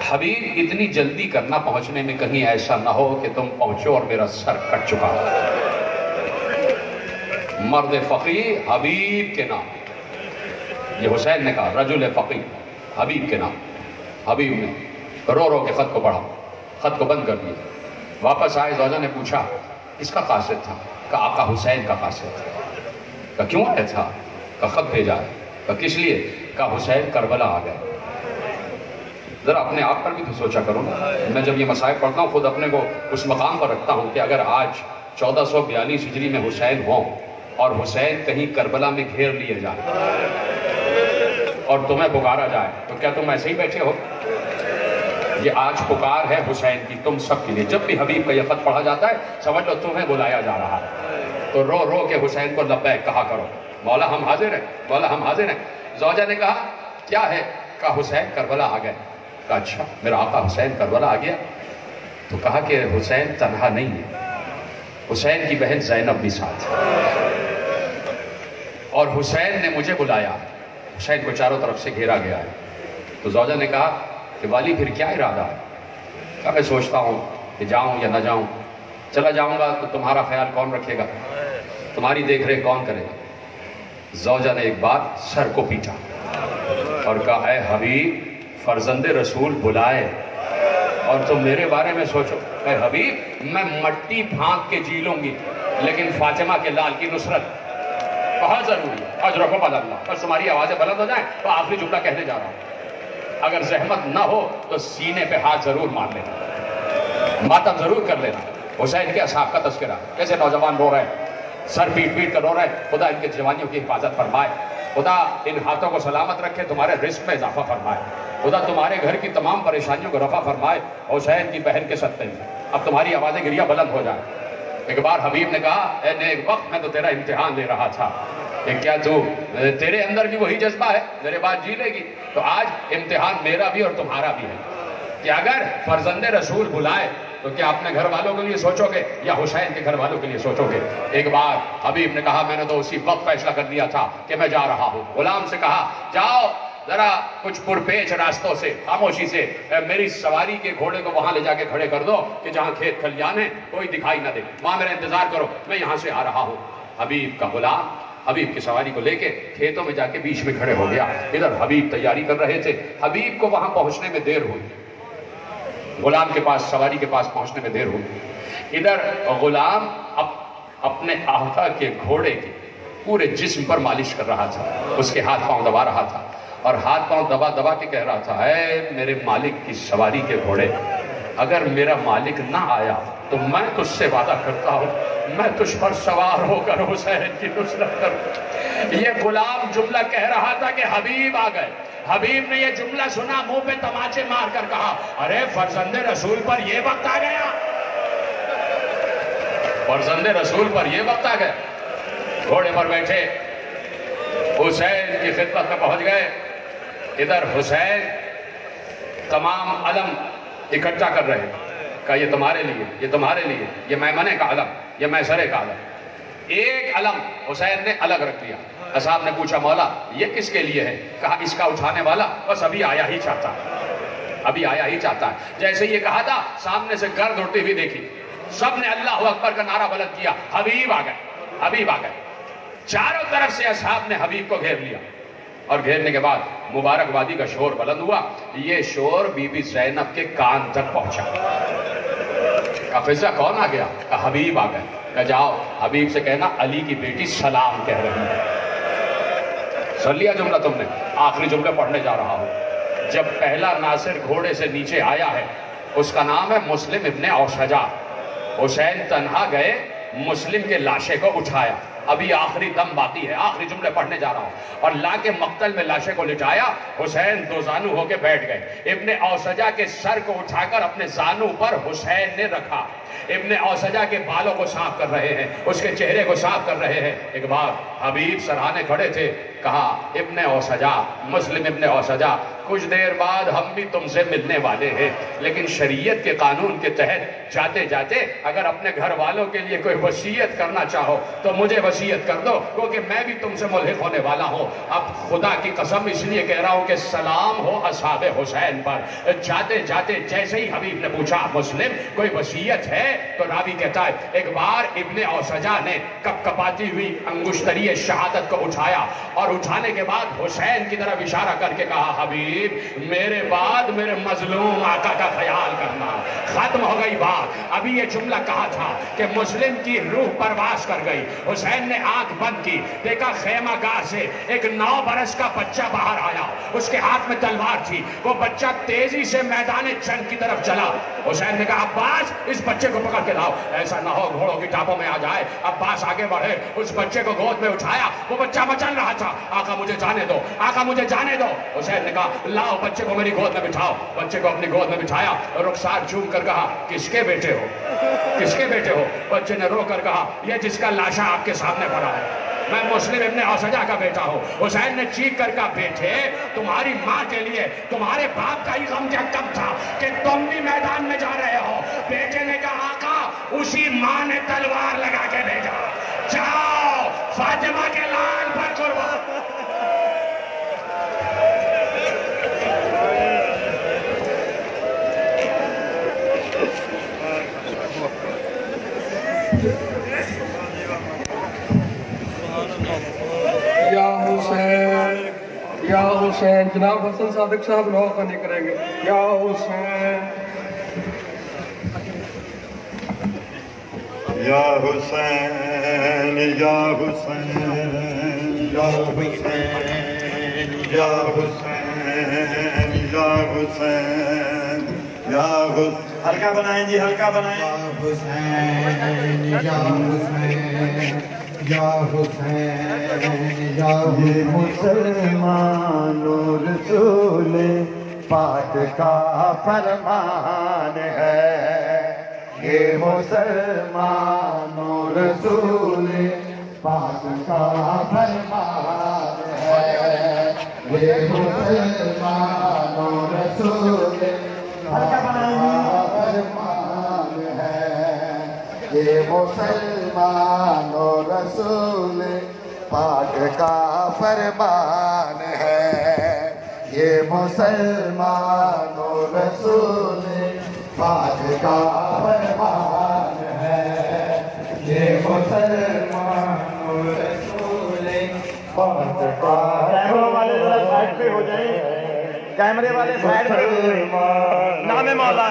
حبیب اتنی جلدی کرنا پہنچنے میں کہیں ایسا نہ ہو کہ تم پہنچو اور میرا سر کٹ چکا ہو۔ مرد فقی حبیب کے نام، یہ حسین نے کہا رجل فقی حبیب کے نام۔ حبیب نے رو رو کے خط کو پڑھا، خط کو بند کر دیا، واپس آئے، زوجہ نے پوچھا کس کا قاصد تھا؟ کہا آقا حسین کا قاصد تھا۔ کہا کیوں آیا تھا؟ کہا خط بھیجا ہے۔ کہا کس لیے؟ کہا حسین کربلا آ گئے۔ ذرا اپنے آپ پر بھی تو سوچا کرو، میں جب یہ مسائل پڑھتا ہوں خود اپنے کو اس مقام پر رکھتا ہوں کہ اگر آج 1442 ہجری میں حسین ہوں اور حسین کہیں کربلا میں گھیر لیے جائیں اور تمہیں پکارا جائے تو کیا تم ایسے ہی بیٹھے ہو؟ یہ آج پکار ہے حسین کی تم سب کے لیے۔ جب بھی حبیب کا یہ خط پڑھا جاتا ہے سمجھ لو تمہیں بلایا جا رہا ہے، تو رو رو کے حسین کو لبیک کہا کرو، مولا ہم حاضر ہیں، مولا ہم حاضر ہیں۔ زوجہ نے کہا کیا ہے؟ کہا حسین کربلا آ گئے۔ کہا اچھا میرا آقا حسین کربلا آ گیا؟ تو کہا کہ حسین تنہا نہیں ہے، حسین کی بہن زینب بھی ساتھ ہے، اور حسین نے مجھے بلایا، حسین کو چاروں طرف سے گھیرا گیا ہے۔ تو زوجہ نے کہا کہ والی پھر کیا ارادہ ہے؟ کہا میں سوچتا ہوں کہ جاؤں یا نہ جاؤں، چلا جاؤں گا تو تمہارا خیال کون رکھے گا، تمہاری دیکھ ریکھ کون کرے گا؟ زوجہ نے ایک بات سر کو پیٹا اور کہا اے حبیب فرزند رسول بلائے اور تم میرے بارے میں سوچو۔ اے حبیب میں مٹی پھانک کے جی لوں گی لیکن فاطمہ کے لال کی نصرت، بہت ضروری ہے. اجرکم علی اللہ. بس تمہاری آوازیں بلند ہو جائیں تو آخری جملہ کہنے جا رہا ہوں. اگر زحمت نہ ہو تو سینے پہ ہاتھ ضرور مار لینا, ماتم ضرور کر لینا. حسین کے اصحاب کا تذکرہ, کیسے نوجوان رو رہے ہیں, سر پیٹ پیٹ کر رو رہے ہیں. خدا ان کے جوانیوں کی حفاظت فرمائے, خدا ان ہاتھوں کو سلامت رکھے, تمہارے رزق میں اضافہ فرمائے, خدا تمہارے گھر کی تمام پریشانیوں کو رفع فرمائے. حسین کی بہن کے صدقے میں اب تمہاری آوازیں گریہ بلند ہو جائیں. ایک بار حبیب نے کہا, اے نیک وقت میں تو تیرا امتحان لے رہا تھا کہ کیا تیرے اندر بھی وہی جذبہ ہے, میرے بعد جی لے گی. تو آج امتحان میرا بھی اور تمہارا بھی ہے کہ اگر فرزند رسول بلائے تو کیا اپنے گھر والوں کے لیے سوچو گے یا حسین کے گھر والوں کے لیے سوچو گے. ایک بار حبیب نے کہا, میں نے تو اسی وقت فیصلہ کر لیا تھا کہ میں جا رہا ہوں. غلام سے کہا, جاؤ ذرا کچھ پرپیچ راستوں سے خاموشی سے میری سواری کے گھوڑے کو وہاں لے جا کے کھڑے کر دو کہ جہاں کھیت کھلیان ہے کوئی دکھائی نہ دے, وہاں میرا انتظار کرو, میں یہاں سے آ رہا ہوں. حبیب کا غلام حبیب کی سواری کو لے کے کھیتوں میں جا کے بیچ میں کھڑے ہو گیا. ادھر حبیب تیاری کر رہے تھے, حبیب کو وہاں پہنچنے میں دیر ہوئی, غلام کے پاس سواری کے پاس پہنچنے میں دیر ہوئی. ادھر غلام اپنے آقا کے گھوڑے کے پورے جسم پر مالش کر رہا تھا, اس کے ہاتھ پاؤں دبا رہا تھا اور ہاتھ پاؤں دبا دبا کے کہہ رہا تھا, اے میرے مالک کی سواری کے گھوڑے, اگر میرا مالک نہ آیا تو میں تجھ سے وعدہ کرتا ہوں میں تجھ پر سوار ہو کر حسین کی نصرت کروں. یہ غلام جملہ کہہ رہا تھا کہ حبیب آ گئے. حبیب نے یہ جملہ سنا, منہ پہ تماچے مار کر کہا, ارے فرزند رسول پر یہ وقت آ گیا, فرزند رسول پر یہ وقت آ گیا. گھوڑے پر بیٹھے حسین کی خدمت میں پہنچ گئے. ادھر حسین تمام علم اکٹھا کر رہے ہیں, کہا یہ تمہارے لیے, یہ تمہارے لیے, یہ میمنے کا علم, یہ میسرے کا علم. ایک علم حسین نے الگ رکھ دیا. اصحاب نے پوچھا, مولا یہ کس کے لیے ہے؟ کہا اس کا اٹھانے والا بس ابھی آیا ہی چاہتا ہے, ابھی آیا ہی چاہتا ہے. جیسے یہ کہا تھا سامنے سے گرد اڑتی ہوئی دیکھی, سب نے اللہ اکبر کا نعرہ بلند کیا, حبیب آ گئے, حبیب آ گئے. چاروں طرف سے اصحاب نے حبیب کو گھیر لیا اور گھیرنے کے بعد مبارکبادی کا شور بلند ہوا. یہ شور بی بی زینب کے کان تک پہنچا. کہا فضہ کون آ گیا؟ کہا حبیب آ گئے. کہا جاؤ حبیب سے کہنا علی کی بیٹی سلام کہہ رہی ہے. سن لیا جملہ تم نے؟ آخری جملے پڑھنے جا رہا ہوں. جب پہلا ناصر گھوڑے سے نیچے آیا ہے اس کا نام ہے مسلم ابن اوسجا. حسین تنہا گئے, مسلم کے لاشے کو اٹھایا, ابھی آخری دم باقی ہے, آخری جملے پڑھنے جا رہا ہوں. اور لا کے مقتل میں لاشے کو لٹایا, حسین دو زانو ہو کے بیٹھ گئے. ابن اوسجا کے سر کو اٹھا کر اپنے زانو پر حسین نے رکھا. ابن اوسجا کے بالوں کو صاف کر رہے ہیں, اس کے چہرے کو صاف کر رہے ہیں. ایک بار حبیب سرہانے کھڑے تھے, کہا ابن اوسجا, مسلم ابن اوسجا, کچھ دیر بعد ہم بھی تم سے ملنے والے ہیں, لیکن شریعت کے قانون کے تحت جاتے جاتے اگر اپنے گھر والوں کے لیے کوئی وصیت کرنا چاہو تو مجھے وصیت کر دو, کیونکہ میں بھی تم سے ملحق ہونے والا ہوں. اب خدا کی قسم اس لیے کہہ رہا ہوں کہ سلام ہو اصحاب حسین پر. جاتے جاتے جیسے ہی حبیب نے پوچھا مسلم کوئی وصیت ہے, تو راوی کہتا ہے ایک بار ابن اوسجا نے کپ کپاتی ہوئی انگشتری شہادت کو اٹھایا اور اٹھانے کے بعد حسین کی طرف اشارہ کر کے کہا, حبیب میرے بعد میرے مظلوم آقا کا خیال کرنا. ختم ہو گئی بات. ابھی یہ جملہ کہا تھا کہ مسلم کی روح پرواز کر گئی. حسین نے آنکھ بند کی, دیکھا خیمہ گاہ سے ایک 9 برس کا بچہ باہر آیا, اس کے ہاتھ میں تلوار تھی. وہ بچہ تیزی سے میدان جنگ کی طرف چلا. حسین نے کہا عباس اس بچے کو پکڑ کے لاؤ, ایسا نہ ہو گھوڑوں کی ٹاپوں میں آ جائے. عباس آگے بڑھے, اس بچے کو گود میں اٹھایا. وہ بچہ مچل رہا تھا, آقا مجھے جانے دو, آقا مجھے جانے دو. حسین نے کہا لاؤ بچے کو میری گود میں بٹھاؤ. بچے کو اپنی گود میں بٹھایا, رخسار چوم کر کہا کس کے بیٹے ہو, کس کے بیٹے ہو؟ بچے نے رو کر کہا یہ جس کا لاشا آپ کے سامنے پڑا ہے, میں مسلم ابن اوسجا کا بیٹا ہوں. حسین نے چیخ کر کہا بیٹے تمہاری ماں کے لیے تمہارے باپ کا ہی غم کب تھا کہ تم بھی میدان میں جا رہے ہو. بیٹے نے کہا آقا اسی ماں نے تلوار لگا کے بھیجا, جاؤ فاطمہ کے لال پر قربان. یا حسین, جناب حسن صادق صاحب لوگ نہیں کریں گے. یا حسین, یا حسین, یا حسین, یا حسین یا حسین یا حسین یا حسین ہلکا بنائیں جی ہلکا بنائیں یا حسین یا حسین یا حسین یا یہ مسلمان و رسول پاک کا فرمان ہے یہ مسلمان و رسول پاک کا فرمان ہے یہ مسلمان و رسول پاک کا فرمان ہے یہ مسلمان و رسول پاک کا فرمان ہے یہ مسلمان و رسول پاک کا فرمان ہے یہ مسلمان و رسول پاک کا کیمرے والے سائڈ پہ ہو جائیں کیمرے والے سائڈ پہ نام مولا